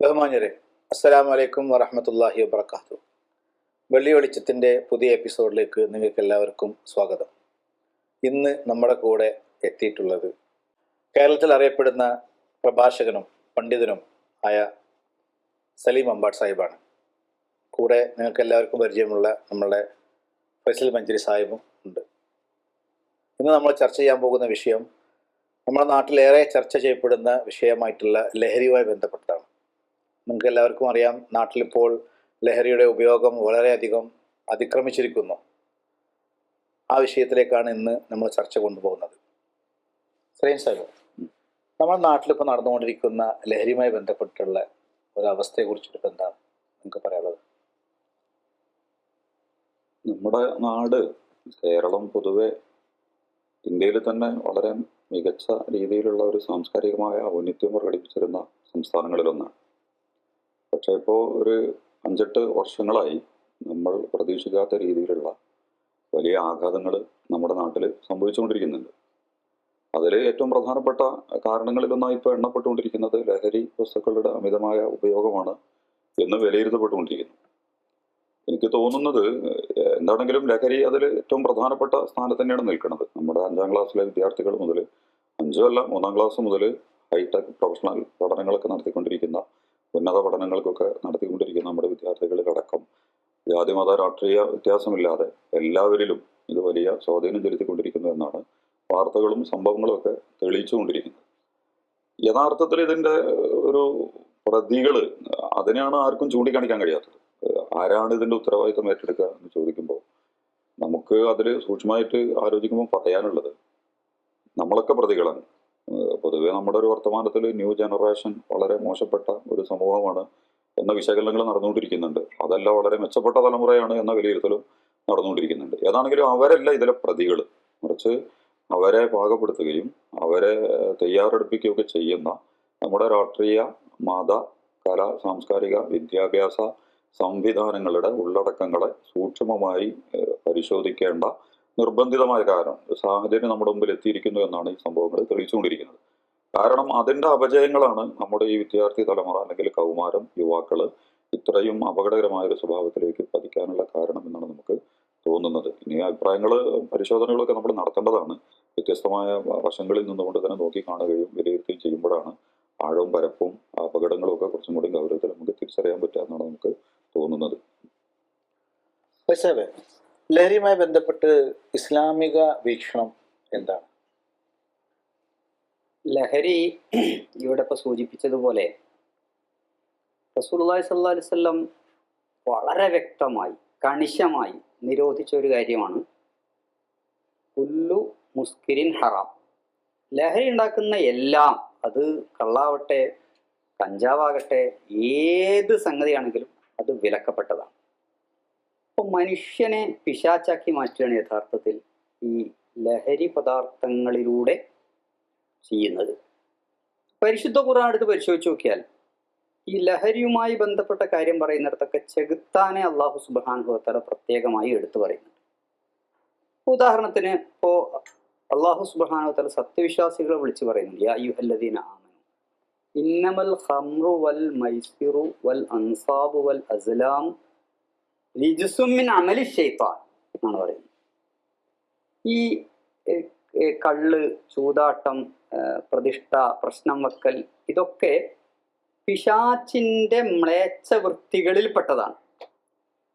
ബഹുമാന്യരെ, അസ്സലാമു അലൈക്കും വറഹ്മത്തുള്ളാഹി വബറകാതുഹു. വെള്ളി വെളിച്ചത്തിൻ്റെ പുതിയ എപ്പിസോഡിലേക്ക് നിങ്ങൾക്ക് എല്ലാവർക്കും സ്വാഗതം. ഇന്ന് നമ്മുടെ കൂടെ എത്തിയിട്ടുള്ളത് കേരളത്തിൽ അറിയപ്പെടുന്ന പ്രഭാഷകനും പണ്ഡിതനും ആയ സലീം അമ്പാട് സാഹിബാണ്. കൂടെ നിങ്ങൾക്ക് എല്ലാവർക്കും പരിചയമുള്ള നമ്മളുടെ ഫൈസൽ മഞ്ചരി സാഹിബും ഉണ്ട്. ഇന്ന് നമ്മൾ ചർച്ച ചെയ്യാൻ പോകുന്ന വിഷയം നമ്മുടെ നാട്ടിലേറെ ചർച്ച ചെയ്യപ്പെടുന്ന വിഷയമായിട്ടുള്ള ലഹരിയുമായി ബന്ധപ്പെട്ടതാണ്. നിങ്ങൾക്ക് എല്ലാവർക്കും അറിയാം, നാട്ടിലിപ്പോൾ ലഹരിയുടെ ഉപയോഗം വളരെയധികം അതിക്രമിച്ചിരിക്കുന്നു. ആ വിഷയത്തിലേക്കാണ് ഇന്ന് നമ്മൾ ചർച്ച കൊണ്ടുപോകുന്നത്. സലീം സാഹിബ്, നമ്മുടെ നാട്ടിലിപ്പോൾ നടന്നുകൊണ്ടിരിക്കുന്ന ലഹരിയുമായി ബന്ധപ്പെട്ടുള്ള ഒരവസ്ഥയെക്കുറിച്ചിട്ട് എന്താണ് നിങ്ങൾക്ക് പറയാനുള്ളത്? നമ്മുടെ നാട്, കേരളം പൊതുവെ ഇന്ത്യയിൽ തന്നെ വളരെ മികച്ച രീതിയിലുള്ള ഒരു സാംസ്കാരികമായ ഔന്നത്യം പ്രകടിപ്പിച്ചിരുന്ന സംസ്ഥാനങ്ങളിലൊന്നാണ്. പക്ഷേ ഇപ്പോൾ ഒരു 5-8 വർഷങ്ങളായി നമ്മൾ പ്രതീക്ഷിക്കാത്ത രീതിയിലുള്ള വലിയ ആഘാതങ്ങൾ നമ്മുടെ നാട്ടിൽ സംഭവിച്ചുകൊണ്ടിരിക്കുന്നുണ്ട്. അതിൽ ഏറ്റവും പ്രധാനപ്പെട്ട കാരണങ്ങളിലൊന്നായി ഇപ്പോൾ എണ്ണപ്പെട്ടുകൊണ്ടിരിക്കുന്നത് ലഹരി വസ്തുക്കളുടെ അമിതമായ ഉപയോഗമാണ് എന്ന് വിലയിരുത്തപ്പെട്ടുകൊണ്ടിരിക്കുന്നു. എനിക്ക് തോന്നുന്നത് എന്താണെങ്കിലും ലഹരി അതിൽ ഏറ്റവും പ്രധാനപ്പെട്ട സ്ഥാനത്ത് തന്നെയാണ് നിൽക്കുന്നത്. നമ്മുടെ 5ാം ക്ലാസ്സിലെ വിദ്യാർത്ഥികൾ മുതൽ 3ാം ക്ലാസ് മുതൽ ഹൈടെക് പ്രൊഫഷണൽ പഠനങ്ങളൊക്കെ നടത്തിക്കൊണ്ടിരിക്കുന്ന, ഉന്നത പഠനങ്ങൾക്കൊക്കെ നടത്തിക്കൊണ്ടിരിക്കുന്ന നമ്മുടെ വിദ്യാർത്ഥികളിലടക്കം ജാതിമത രാഷ്ട്രീയ വ്യത്യാസമില്ലാതെ എല്ലാവരിലും ഇത് വലിയ സ്വാധീനം ചെലുത്തിക്കൊണ്ടിരിക്കുന്നു എന്നാണ് വാർത്തകളും സംഭവങ്ങളും ഒക്കെ തെളിയിച്ചുകൊണ്ടിരിക്കുന്നത്. യഥാർത്ഥത്തിൽ ഇതിൻ്റെ ഒരു പ്രതികൾ അതിനെയാണ് ആർക്കും ചൂണ്ടിക്കാണിക്കാൻ കഴിയാത്തത്. ആരാണ് ഇതിൻ്റെ ഉത്തരവാദിത്വം ഏറ്റെടുക്കുക എന്ന് ചോദിക്കുമ്പോൾ നമുക്ക് അതിൽ സൂക്ഷ്മമായിട്ട് ആലോചിക്കുമ്പോൾ പറയാനുള്ളത്, നമ്മളൊക്കെ പ്രതികളാണ്. പൊതുവെ നമ്മുടെ ഒരു വർത്തമാനത്തിൽ ന്യൂ ജനറേഷൻ വളരെ മോശപ്പെട്ട ഒരു സമൂഹമാണ് എന്ന വിശകലനങ്ങൾ നടന്നുകൊണ്ടിരിക്കുന്നുണ്ട്. അതല്ല, വളരെ മെച്ചപ്പെട്ട തലമുറയാണ് എന്ന വിലയിരുത്തലും നടന്നുകൊണ്ടിരിക്കുന്നുണ്ട്. ഏതാണെങ്കിലും അവരല്ല ഇതിലെ പ്രതികൾ, മറിച്ച് അവരെ പാകപ്പെടുത്തുകയും അവരെ തയ്യാറെടുപ്പിക്കുകയൊക്കെ ചെയ്യുന്ന നമ്മുടെ രാഷ്ട്രീയ, മത, കല, സാംസ്കാരിക, വിദ്യാഭ്യാസ സംവിധാനങ്ങളുടെ ഉള്ളടക്കങ്ങളെ സൂക്ഷ്മമായി പരിശോധിക്കേണ്ട നിർബന്ധിതമായ സാഹചര്യം നമ്മുടെ മുമ്പിൽ എത്തിയിരിക്കുന്നു എന്നാണ് ഈ സംഭവങ്ങൾ തെളിയിച്ചുകൊണ്ടിരിക്കുന്നത്. കാരണം അതിൻ്റെ അപജയങ്ങളാണ് നമ്മുടെ ഈ വിദ്യാർത്ഥി തലമുറ അല്ലെങ്കിൽ കൗമാരം, യുവാക്കൾ ഇത്രയും അപകടകരമായ ഒരു സ്വഭാവത്തിലേക്ക് പതിക്കാനുള്ള കാരണം എന്നാണ് നമുക്ക് തോന്നുന്നത്. ഇനി അഭിപ്രായങ്ങൾ, പരിശോധനകളൊക്കെ നമ്മൾ നടത്തേണ്ടതാണ്. വ്യത്യസ്തമായ വശങ്ങളിൽ നിന്നുകൊണ്ട് തന്നെ നോക്കി കാണുകയും വിലയിരുത്തി ചെയ്യുമ്പോഴാണ് ആഴവും പരപ്പും അപകടങ്ങളും ഒക്കെ കുറച്ചും കൂടി ഗൗരവത്തിൽ നമുക്ക് തിരിച്ചറിയാൻ പറ്റുക എന്നാണ് നമുക്ക് തോന്നുന്നത്. ലഹരിയുമായി ബന്ധപ്പെട്ട് ഇസ്ലാമിക വീക്ഷണം എന്താണ്? ലഹരി ഇവിടെ ഇപ്പോൾ സൂചിപ്പിച്ചതുപോലെ റസൂലുള്ളാഹി സ്വല്ലല്ലാഹു അലൈഹി വസല്ലം വളരെ വ്യക്തമായി, കണിശമായി നിരോധിച്ച ഒരു കാര്യമാണ് കുല്ലു മുസ്കിരിൻ ഹറാം. ലഹരി ഉണ്ടാക്കുന്ന എല്ലാം, അത് കള്ളാവട്ടെ, കഞ്ചാവാകട്ടെ, ഏത് സംഗതിയാണെങ്കിലും അത് വിലക്കപ്പെട്ടതാണ്. അപ്പോൾ മനുഷ്യനെ പിശാച്ചാക്കി മാറ്റുകയാണ് യഥാർത്ഥത്തിൽ ഈ ലഹരി പദാർത്ഥങ്ങളിലൂടെ ചെയ്യുന്നത്. പരിശുദ്ധ ഖുർആൻ എടുത്ത് പരിശോധിച്ച് നോക്കിയാൽ ഈ ലഹരിയുമായി ബന്ധപ്പെട്ട കാര്യം പറയുന്നിടത്തൊക്കെ ചെകുത്താനെ അള്ളാഹു സുബ്ഹാനഹു വ തആല പ്രത്യേകമായി എടുത്തു പറയുന്നുണ്ട്. ഉദാഹരണത്തിന് ഇപ്പോൾ അള്ളാഹു സുബ്ഹാനഹു വ തആല സത്യവിശ്വാസികളെ വിളിച്ച് പറയുന്നുണ്ട്, യാ അയ്യുഹല്ലദീന ആമനൂ ഇന്നമൽ ഖംറു വൽ മൈസിറു വൽ അൻസാബു വൽ അസ്ലാം റിജ്സും മിൻ അമലി ശൈത്താൻ എന്നാണ് പറയുന്നത്. ഈ കള്ള്, ചൂതാട്ടം, പ്രതിഷ്ഠ, പ്രശ്നം വെക്കൽ, ഇതൊക്കെ പിശാചിന്റെ മ്ലേച്ഛ വൃത്തികളിൽപ്പെട്ടതാണ്.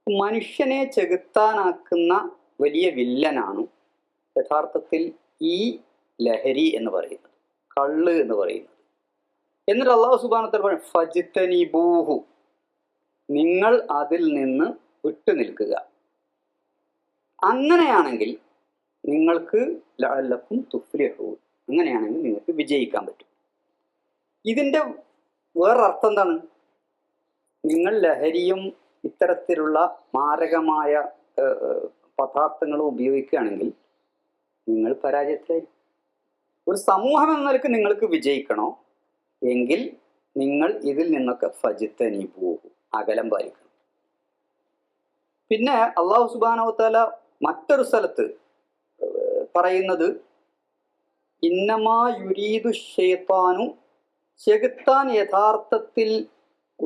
മനുഷ്യനെ ചെകുത്താനാക്കുന്ന വലിയ വില്ലനാണ് യഥാർത്ഥത്തിൽ ഈ ലഹരി എന്ന് പറയുന്നത്, കള്ള് എന്ന് പറയുന്നത്. എന്നിട്ട് അല്ലാഹു സുബ്ഹാനഹു വ തആല പറയും, ഫജ്തനിബൂഹു, നിങ്ങൾ അതിൽ നിന്ന് വിട്ടു നിൽക്കുക. അങ്ങനെയാണെങ്കിൽ നിങ്ങൾക്ക് ലഅല്ലക്കും തുഫ്ലിഹൂൻ, അങ്ങനെയാണെങ്കിൽ നിങ്ങൾക്ക് വിജയിക്കാൻ പറ്റും. ഇതിൻ്റെ വേറൊരർത്ഥം എന്താണ്? നിങ്ങൾ ലഹരിയും ഇത്തരത്തിലുള്ള മാരകമായ പദാർത്ഥങ്ങളും ഉപയോഗിക്കുകയാണെങ്കിൽ നിങ്ങൾ പരാജയത്തിലായിരിക്കും. ഒരു സമൂഹം എന്ന നിലക്ക് നിങ്ങൾക്ക് വിജയിക്കണോ എങ്കിൽ നിങ്ങൾ ഇതിൽ നിന്നൊക്കെ ഫജ്തനിബൂഹു, അകലം പാലിക്കണം. പിന്നെ അല്ലാഹു സുബ്ഹാനഹു വ തആല മറ്റൊരു സ്ഥലത്ത് പറയുന്നത്, ഇന്നമാ യുരീദു ശൈത്താനു, ചെകുത്താൻ യഥാർത്ഥത്തിൽ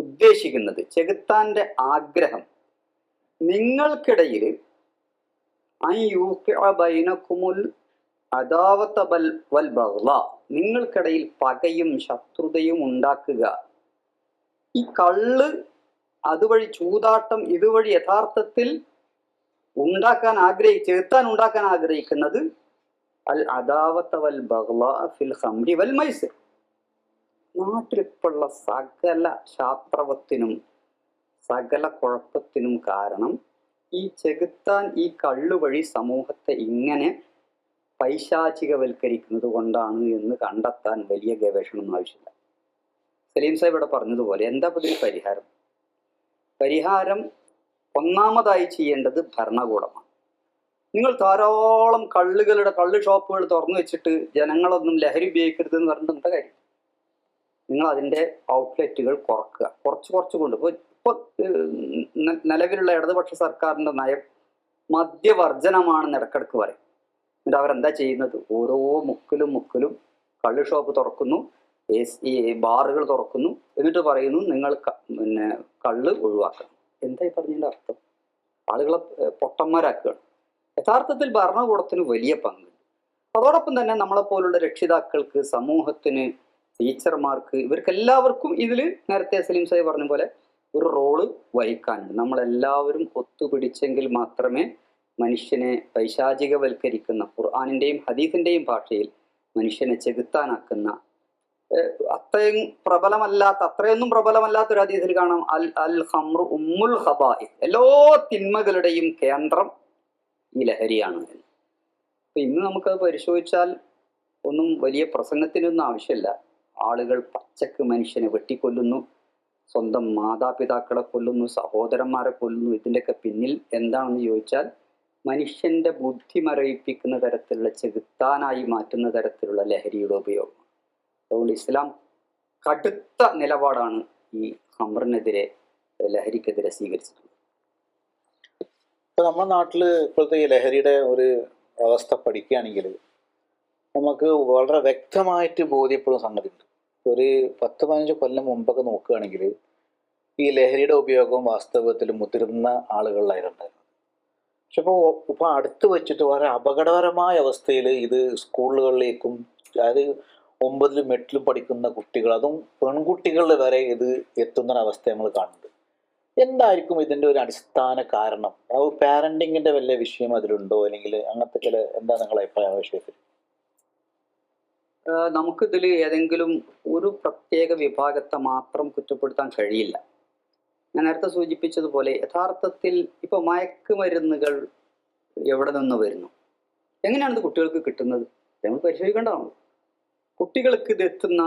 ഉദ്ദേശിക്കുന്നത്, ചെകുത്താന്റെ ആഗ്രഹം നിങ്ങൾക്കിടയിൽ നിങ്ങൾക്കിടയിൽ പകയും ശത്രുതയും ഉണ്ടാക്കുക. ഈ കള്ള് അതുവഴി ചൂതാട്ടം ഇതുവഴി യഥാർത്ഥത്തിൽ ചെലുത്താൻ ഉണ്ടാക്കാൻ ആഗ്രഹിക്കുന്നത് അൽ അദാവത്ത വൽ ബഗ്ളാ ഫിൽ ഖംരി വൽ മൈസിർ. നാട്ടിലിപ്പോഴുള്ള സകല ശാസ്ത്രവത്തിനും സകല കുഴപ്പത്തിനും കാരണം ഈ ചെകുത്താൻ ഈ കള്ളു വഴി സമൂഹത്തെ ഇങ്ങനെ പൈശാചികവൽക്കരിക്കുന്നത് കൊണ്ടാണ് എന്ന് കണ്ടെത്താൻ വലിയ ഗവേഷണമൊന്നും ആവശ്യമില്ല. സലീം സാഹിബ് ഇവിടെ പറഞ്ഞതുപോലെ എന്താ ഇതിന് പരിഹാരം ഒന്നാമതായി ചെയ്യേണ്ടത് ഭരണകൂടമാണ്. നിങ്ങൾ ധാരാളം കള്ള് ഷോപ്പുകൾ തുറന്നു വെച്ചിട്ട് ജനങ്ങളൊന്നും ലഹരി ഉപയോഗിക്കരുത് എന്ന് പറഞ്ഞിട്ട് എന്താ കാര്യം? നിങ്ങൾ അതിൻ്റെ ഔട്ട്ലെറ്റുകൾ കുറച്ച് കൊണ്ട് ഇപ്പോൾ നിലവിലുള്ള ഇടതുപക്ഷ സർക്കാരിൻ്റെ നയം മദ്യവർജനമാണെന്ന് ഇടക്കിടക്ക് പറയും. എന്നിട്ട് അവരെന്താ ചെയ്യുന്നത്? ഓരോ മുക്കിലും കള്ള് ഷോപ്പ് തുറക്കുന്നു, ഈ ബാറുകൾ തുറക്കുന്നു, എന്നിട്ട് പറയുന്നു നിങ്ങൾ കള്ള് ഒഴിവാക്കണം. എന്തായി പറഞ്ഞതിൻ്റെ അർത്ഥം? ആളുകളെ പൊട്ടന്മാരാക്കുകയാണ്. യഥാർത്ഥത്തിൽ ഭരണകൂടത്തിന് വലിയ പങ്കുണ്ട്. അതോടൊപ്പം തന്നെ നമ്മളെപ്പോലുള്ള രക്ഷിതാക്കൾക്ക്, സമൂഹത്തിന്, ടീച്ചർമാർക്ക്, ഇവർക്കെല്ലാവർക്കും ഇതിൽ നേരത്തെ സലീം സാഹിബ് പറഞ്ഞ പോലെ ഒരു റോള് വഹിക്കാനുണ്ട്. നമ്മളെല്ലാവരും ഒത്തുപിടിച്ചെങ്കിൽ മാത്രമേ മനുഷ്യനെ പൈശാചികവൽക്കരിക്കുന്ന ഖുർആനിൻ്റെയും ഹദീസിൻ്റെയും ഭാഷയിൽ മനുഷ്യനെ ചെകുത്താനാക്കുന്ന അത്രയൊന്നും പ്രബലമല്ലാത്ത ഒരു ഹദീസിൽ കാണാം, അൽ ഖംറു ഉമ്മുൽ ഖബാഇസ്, എല്ലാ തിന്മകളുടെയും കേന്ദ്രം ഈ ലഹരിയാണ് എന്ന്. അപ്പൊ ഇന്ന് നമുക്കത് പരിശോധിച്ചാൽ ഒന്നും വലിയ പ്രസംഗത്തിനൊന്നും ആവശ്യമില്ല. ആളുകൾ പച്ചക്ക് മനുഷ്യനെ വെട്ടിക്കൊല്ലുന്നു, സ്വന്തം മാതാപിതാക്കളെ കൊല്ലുന്നു, സഹോദരന്മാരെ കൊല്ലുന്നു. ഇതിൻ്റെയൊക്കെ പിന്നിൽ എന്താണെന്ന് ചോദിച്ചാൽ മനുഷ്യന്റെ ബുദ്ധി മരവിപ്പിക്കുന്ന തരത്തിലുള്ള ചെകുത്താനായി മാറ്റുന്ന തരത്തിലുള്ള ലഹരിയുടെ ഉപയോഗം. അതുകൊണ്ട് ഇസ്ലാം കടുത്ത നിലപാടാണ് ഈ ഖംറിനെതിരെ, ലഹരിക്കെതിരെ സ്വീകരിച്ചിട്ടുള്ളത്. ഇപ്പൊ നമ്മുടെ നാട്ടിൽ ഇപ്പോഴത്തെ ഈ ലഹരിയുടെ ഒരു അവസ്ഥ പഠിക്കുകയാണെങ്കിൽ നമുക്ക് വളരെ വ്യക്തമായിട്ട് ബോധ്യപ്പെടുന്ന സംഗതി ഉണ്ട്. ഒരു 10-15 കൊല്ലം മുമ്പൊക്കെ നോക്കുകയാണെങ്കിൽ ഈ ലഹരിയുടെ ഉപയോഗം വാസ്തവത്തിൽ മുതിർന്ന ആളുകളിലായിരുന്നുണ്ടായിരുന്നു. പക്ഷെ ഇപ്പോൾ അടുത്ത് വെച്ചിട്ട് വളരെ അപകടകരമായ അവസ്ഥയിൽ ഇത് സ്കൂളുകളിലേക്കും, അതായത് 9ലും 8ലും പഠിക്കുന്ന കുട്ടികൾ, അതും പെൺകുട്ടികളുടെ വരെ ഇത് എത്തുന്നൊരവസ്ഥ നമ്മൾ കാണുന്നുണ്ട്. എന്തായിരിക്കും ഇതിൻ്റെ ഒരു അടിസ്ഥാന കാരണം? പാരന്റിങ്ങിന്റെ വല്ല വിഷയം അതിലുണ്ടോ, അല്ലെങ്കിൽ അങ്ങനത്തെ ചില എന്താ നിങ്ങളുടെ അഭിപ്രായ വിഷയത്തിൽ? നമുക്കിതിൽ ഏതെങ്കിലും ഒരു പ്രത്യേക വിഭാഗത്തെ മാത്രം കുറ്റപ്പെടുത്താൻ കഴിയില്ല. ഞാൻ നേരത്തെ സൂചിപ്പിച്ചതുപോലെ യഥാർത്ഥത്തിൽ ഇപ്പോൾ മയക്കുമരുന്നുകൾ എവിടെ നിന്ന് വരുന്നു, എങ്ങനെയാണ് ഇത് കുട്ടികൾക്ക് കിട്ടുന്നത്, നമ്മൾ പരിശോധിക്കേണ്ടതാണ്. കുട്ടികൾക്ക് ഇത് എത്തുന്ന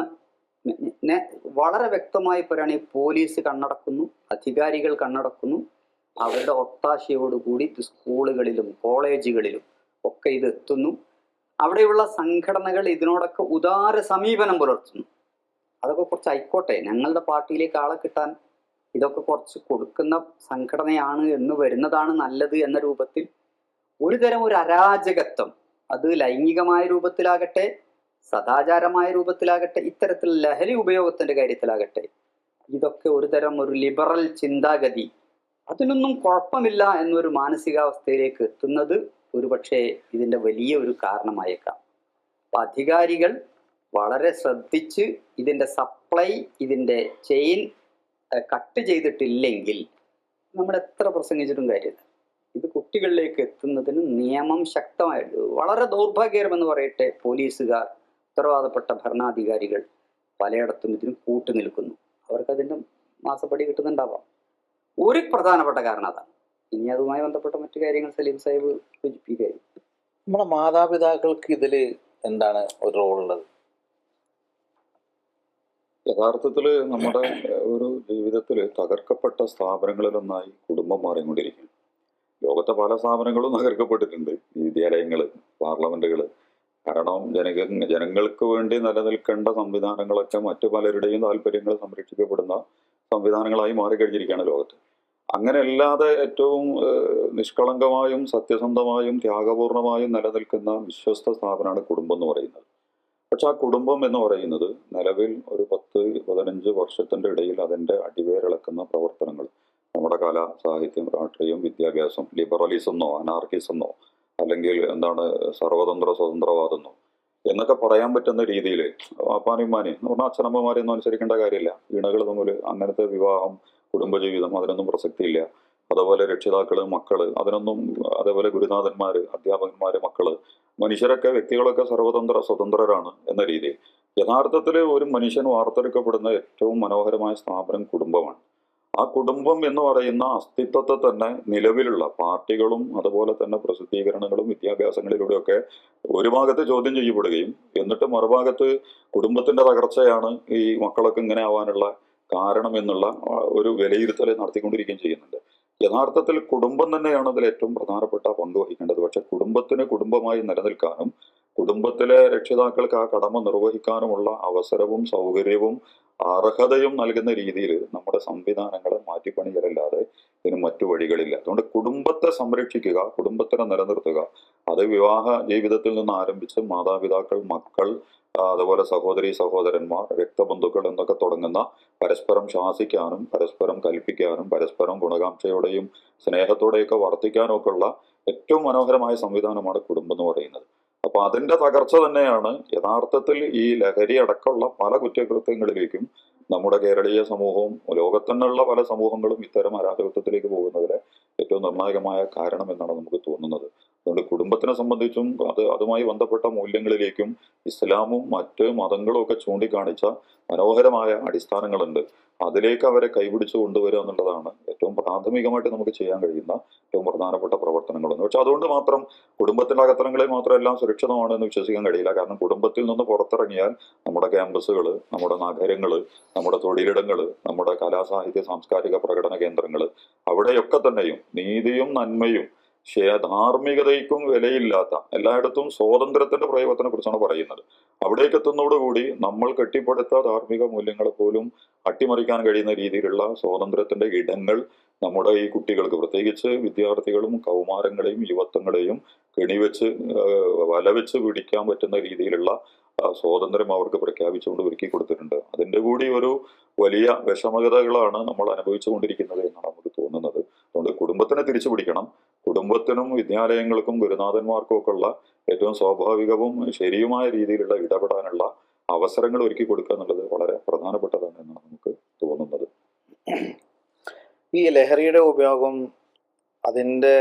വളരെ വ്യക്തമായി പറയുകയാണെങ്കിൽ പോലീസ് കണ്ണടക്കുന്നു, അധികാരികൾ കണ്ണടക്കുന്നു. അവരുടെ ഒത്താശയോടുകൂടി സ്കൂളുകളിലും കോളേജുകളിലും ഒക്കെ ഇത് എത്തുന്നു. അവിടെയുള്ള സംഘടനകൾ ഇതിനോടൊക്കെ ഉദാര സമീപനം പുലർത്തുന്നു. അതൊക്കെ കുറച്ച് ആയിക്കോട്ടെ, ഞങ്ങളുടെ പാർട്ടിയിലേക്ക് ആളെ കിട്ടാൻ ഇതൊക്കെ കുറച്ച് കൊടുക്കുന്ന സംഘടനയാണ് എന്ന് വരുന്നതാണ് നല്ലത് എന്ന രൂപത്തിൽ ഒരു അരാജകത്വം, അത് ലൈംഗികമായ രൂപത്തിലാകട്ടെ, സദാചാരമായ രൂപത്തിലാകട്ടെ, ഇത്തരത്തിലുള്ള ലഹരി ഉപയോഗത്തിന്റെ കാര്യത്തിലാകട്ടെ, ഇതൊക്കെ ഒരു ലിബറൽ ചിന്താഗതി, അതിനൊന്നും കുഴപ്പമില്ല എന്നൊരു മാനസികാവസ്ഥയിലേക്ക് എത്തുന്നത് ഒരുപക്ഷെ ഇതിൻ്റെ വലിയ ഒരു കാരണമായേക്കാം. അപ്പം അധികാരികൾ വളരെ ശ്രദ്ധിച്ച് ഇതിൻ്റെ സപ്ലൈ, ഇതിൻ്റെ ചെയിൻ കട്ട് ചെയ്തിട്ടില്ലെങ്കിൽ നമ്മൾ എത്ര പ്രസംഗിച്ചിട്ടും കാര്യമില്ല. ഇത് കുട്ടികളിലേക്ക് എത്തുന്നതിന് നിയമം ശക്തമായിട്ട്, വളരെ ദൗർഭാഗ്യകരമെന്ന് പറയട്ടെ, പോലീസുകാർ, ഉത്തരവാദപ്പെട്ട ഭരണാധികാരികൾ പലയിടത്തും ഇതിന് കൂട്ടുനിൽക്കുന്നു. അവർക്കതിൻ്റെ മാസപ്പടി കിട്ടുന്നുണ്ടാവാം. ഒരു പ്രധാനപ്പെട്ട കാരണം അതാണ്. ഇനി അതുമായി ബന്ധപ്പെട്ട മറ്റു കാര്യങ്ങൾ സലീം സാഹിബ് സൂചിപ്പിക്കുകയായിരുന്നു. നമ്മുടെ മാതാപിതാക്കൾക്ക് ഇതിൽ എന്താണ് ഒരു റോളുള്ളത്? യഥാർത്ഥത്തിൽ നമ്മുടെ ഒരു ജീവിതത്തിൽ തകർക്കപ്പെട്ട സ്ഥാപനങ്ങളിലൊന്നായി കുടുംബം മാറിക്കൊണ്ടിരിക്കും. ലോകത്തെ പല സ്ഥാപനങ്ങളും തകർക്കപ്പെട്ടിട്ടുണ്ട്. വിദ്യാലയങ്ങൾ, പാർലമെന്റുകൾ. കാരണം ജനങ്ങൾക്ക് വേണ്ടി നിലനിൽക്കേണ്ട സംവിധാനങ്ങളൊക്കെ മറ്റു പലരുടെയും താല്പര്യങ്ങൾ സംരക്ഷിക്കപ്പെടുന്ന സംവിധാനങ്ങളായി മാറിക്കഴിഞ്ഞിരിക്കുകയാണ് ലോകത്ത്. അങ്ങനെ അല്ലാതെ ഏറ്റവും നിഷ്കളങ്കമായും സത്യസന്ധമായും ത്യാഗപൂർണമായും നിലനിൽക്കുന്ന വിശ്വസ്ത സ്ഥാപനമാണ് കുടുംബം എന്ന് പറയുന്നത്. പക്ഷെ ആ കുടുംബം എന്ന് പറയുന്നത് നിലവിൽ ഒരു 10-15 വർഷത്തിന്റെ ഇടയിൽ അതിന്റെ അടിവേരിളക്കുന്ന പ്രവർത്തനങ്ങൾ, നമ്മുടെ കല, സാഹിത്യം, രാഷ്ട്രീയം, വിദ്യാഭ്യാസം, ലിബറലിസം എന്നോ അനാർക്കിസം എന്നോ അല്ലെങ്കിൽ എന്താണ് സർവതന്ത്ര സ്വതന്ത്രവാദമെന്നോ എന്നൊക്കെ പറയാൻ പറ്റുന്ന രീതിയിൽ അപ്പാനിമാനി എന്ന് പറഞ്ഞാൽ അച്ഛനമ്മമാരെയൊന്നും അനുസരിക്കേണ്ട കാര്യമില്ല. വീണകൾ തമ്മിൽ അങ്ങനത്തെ വിവാഹം, കുടുംബജീവിതം അതിനൊന്നും പ്രസക്തിയില്ല. അതുപോലെ രക്ഷിതാക്കള്, മക്കള് അതിനൊന്നും, അതേപോലെ ഗുരുനാഥന്മാര്, അധ്യാപകന്മാര്, മക്കള്, മനുഷ്യരൊക്കെ, വ്യക്തികളൊക്കെ സർവതന്ത്ര സ്വതന്ത്രരാണ് എന്ന രീതിയിൽ യഥാർത്ഥത്തിൽ ഒരു മനുഷ്യൻ വാർത്തെടുക്കപ്പെടുന്ന ഏറ്റവും മനോഹരമായ സ്ഥാപനം കുടുംബമാണ്. ആ കുടുംബം എന്ന് പറയുന്ന അസ്തിത്വത്തെ തന്നെ നിലവിലുള്ള പാർട്ടികളും അതുപോലെ തന്നെ പ്രസിദ്ധീകരണങ്ങളും വിദ്യാഭ്യാസങ്ങളിലൂടെയൊക്കെ ഒരു ഭാഗത്ത് ചോദ്യം ചെയ്യപ്പെടുകയും എന്നിട്ട് മറുഭാഗത്ത് കുടുംബത്തിന്റെ തകർച്ചയാണ് ഈ മക്കളൊക്കെ ഇങ്ങനെ ആവാനുള്ള കാരണം എന്നുള്ള ഒരു വിലയിരുത്തൽ നടത്തിക്കൊണ്ടിരിക്കുകയും ചെയ്യുന്നുണ്ട്. യഥാർത്ഥത്തിൽ കുടുംബം തന്നെയാണ് അതിൽ ഏറ്റവും പ്രധാനപ്പെട്ട പങ്ക് വഹിക്കേണ്ടത്. പക്ഷെ കുടുംബത്തിന് കുടുംബമായി നിലനിൽക്കാനും കുടുംബത്തിലെ രക്ഷിതാക്കൾക്ക് ആ കടമ നിർവഹിക്കാനുമുള്ള അവസരവും സൗകര്യവും അർഹതയും നൽകുന്ന രീതിയിൽ നമ്മുടെ സംവിധാനങ്ങളെ മാറ്റിപ്പണിയലല്ലാതെ ഇതിന് മറ്റു വഴികളില്ല. അതുകൊണ്ട് കുടുംബത്തെ സംരക്ഷിക്കുക, കുടുംബത്തിനെ നിലനിർത്തുക, അത് വിവാഹ ജീവിതത്തിൽ നിന്ന് ആരംഭിച്ച് മാതാപിതാക്കൾ, മക്കൾ, അതുപോലെ സഹോദരി സഹോദരന്മാർ, രക്തബന്ധുക്കൾ എന്നൊക്കെ തുടങ്ങുന്ന പരസ്പരം ശാസിക്കാനും പരസ്പരം കൽപ്പിക്കാനും പരസ്പരം ഗുണകാംക്ഷയോടെയും സ്നേഹത്തോടെയൊക്കെ വർത്തിക്കാനും ഒക്കെ ഉള്ള ഏറ്റവും മനോഹരമായ സംവിധാനമാണ് കുടുംബം എന്ന് പറയുന്നത്. അപ്പൊ അതിന്റെ തകർച്ച തന്നെയാണ് യഥാർത്ഥത്തിൽ ഈ ലഹരി അടക്കമുള്ള പല കുറ്റകൃത്യങ്ങളിലേക്കും നമ്മുടെ കേരളീയ സമൂഹവും ലോകത്തന്നെയുള്ള പല സമൂഹങ്ങളും ഇത്തരം അരാജകത്വത്തിലേക്ക് പോകുന്നതിലെ ഏറ്റവും നിർണായകമായ കാരണം എന്നാണ് നമുക്ക് തോന്നുന്നത്. അതുകൊണ്ട് കുടുംബത്തിനെ സംബന്ധിച്ചും അതുമായി ബന്ധപ്പെട്ട മൂല്യങ്ങളിലേക്കും ഇസ്ലാമും മറ്റ് മതങ്ങളും ഒക്കെ ചൂണ്ടിക്കാണിച്ച മനോഹരമായ അടിസ്ഥാനങ്ങളുണ്ട്. അതിലേക്ക് അവരെ കൈപിടിച്ചു കൊണ്ടുവരിക എന്നുള്ളതാണ് ഏറ്റവും പ്രാഥമികമായിട്ട് നമുക്ക് ചെയ്യാൻ കഴിയുന്ന ഏറ്റവും പ്രധാനപ്പെട്ട പ്രവർത്തനങ്ങളെന്ന്. പക്ഷെ അതുകൊണ്ട് മാത്രം കുടുംബത്തിന്റെ അകത്തളങ്ങളിൽ മാത്രം എല്ലാം സുരക്ഷിതമാണ് എന്ന് വിശ്വസിക്കാൻ കഴിയില്ല. കാരണം കുടുംബത്തിൽ നിന്ന് പുറത്തിറങ്ങിയാൽ നമ്മുടെ ക്യാമ്പസുകൾ, നമ്മുടെ നഗരങ്ങൾ, നമ്മുടെ തൊഴിലിടങ്ങൾ, നമ്മുടെ കലാസാഹിത്യ സാംസ്കാരിക പ്രകടന കേന്ദ്രങ്ങൾ, അവിടെയൊക്കെ തന്നെയും നീതിയും നന്മയും ധാർമ്മികതയ്ക്കും വിലയില്ലാത്ത, എല്ലായിടത്തും സ്വാതന്ത്ര്യത്തിന്റെ പ്രയോഗത്തിനെ കുറിച്ചാണ് പറയുന്നത്. അവിടേക്ക് എത്തുന്നതോടുകൂടി നമ്മൾ കെട്ടിപ്പടുത്ത ധാർമ്മിക മൂല്യങ്ങളെ പോലും അട്ടിമറിക്കാൻ കഴിയുന്ന രീതിയിലുള്ള സ്വാതന്ത്ര്യത്തിന്റെ ഇടങ്ങൾ നമ്മുടെ ഈ കുട്ടികൾക്ക്, പ്രത്യേകിച്ച് വിദ്യാർത്ഥികളും കൗമാരങ്ങളെയും യുവത്വങ്ങളെയും കെണിവെച്ച് വലവെച്ച് പിടിക്കാൻ പറ്റുന്ന രീതിയിലുള്ള സ്വാതന്ത്ര്യം അവർക്ക് പ്രഖ്യാപിച്ചുകൊണ്ട് ഒരുക്കി കൊടുത്തിട്ടുണ്ട്. അതിന്റെ കൂടി ഒരു വലിയ വിഷമതകളാണ് നമ്മൾ അനുഭവിച്ചുകൊണ്ടിരിക്കുന്നത് എന്നാണ് നമുക്ക് തോന്നുന്നത്. അതുകൊണ്ട് കുടുംബത്തിനെ തിരിച്ചു പിടിക്കണം. കുടുംബത്തിനും വിദ്യാലയങ്ങൾക്കും ഗുരുനാഥന്മാർക്കും ഒക്കെ ഉള്ള ഏറ്റവും സ്വാഭാവികവും ശരിയുമായ രീതിയിലുള്ള ഇടപെടാനുള്ള അവസരങ്ങൾ ഒരുക്കി കൊടുക്കുക എന്നുള്ളത് വളരെ പ്രധാനപ്പെട്ടതാണ് എന്നാണ് നമുക്ക് തോന്നുന്നത്. ഈ ലഹരിയുടെ ഉപയോഗം, അതിൻ്റെ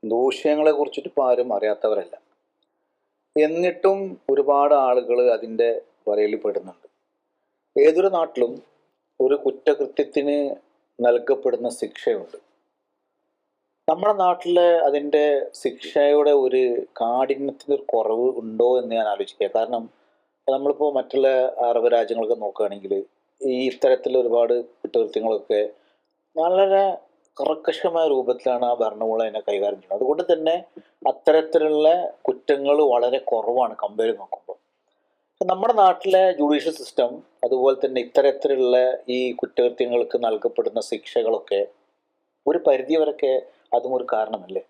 ദൂഷ്യങ്ങളെ കുറിച്ചിട്ട് ഇപ്പോൾ ആരും അറിയാത്തവരല്ല. എന്നിട്ടും ഒരുപാട് ആളുകൾ അതിൻ്റെ വലയിൽ പെടുന്നുണ്ട്. ഏതൊരു നാട്ടിലും ഒരു കുറ്റകൃത്യത്തിന് നൽകപ്പെടുന്ന ശിക്ഷയുണ്ട്. നമ്മുടെ നാട്ടിൽ അതിൻ്റെ ശിക്ഷയുടെ ഒരു കാഠിന്യത്തിന് ഒരു കുറവ് ഉണ്ടോ എന്ന് ഞാൻ ആലോചിക്കുക. കാരണം നമ്മളിപ്പോൾ മറ്റുള്ള അറബ് രാജ്യങ്ങളൊക്കെ നോക്കുകയാണെങ്കിൽ ഈ ഇത്തരത്തിൽ ഒരുപാട് കുറ്റകൃത്യങ്ങളൊക്കെ വളരെ കർക്കശമായ രൂപത്തിലാണ് ആ ഭരണകൂടം അതിനെ കൈകാര്യം ചെയ്യുന്നത്. അതുകൊണ്ട് തന്നെ അത്തരത്തിലുള്ള കുറ്റങ്ങൾ വളരെ കുറവാണ് കമ്പയർ ചെയ്ത് നോക്കുമ്പോൾ. നമ്മുടെ നാട്ടിലെ ജുഡീഷ്യൽ സിസ്റ്റം അതുപോലെ തന്നെ ഇത്തരത്തിലുള്ള ഈ കുറ്റകൃത്യങ്ങൾക്ക് നൽകപ്പെടുന്ന ശിക്ഷകളൊക്കെ ഒരു പരിധിവരൊക്കെ അതും ഒരു കാരണമല്ലേ?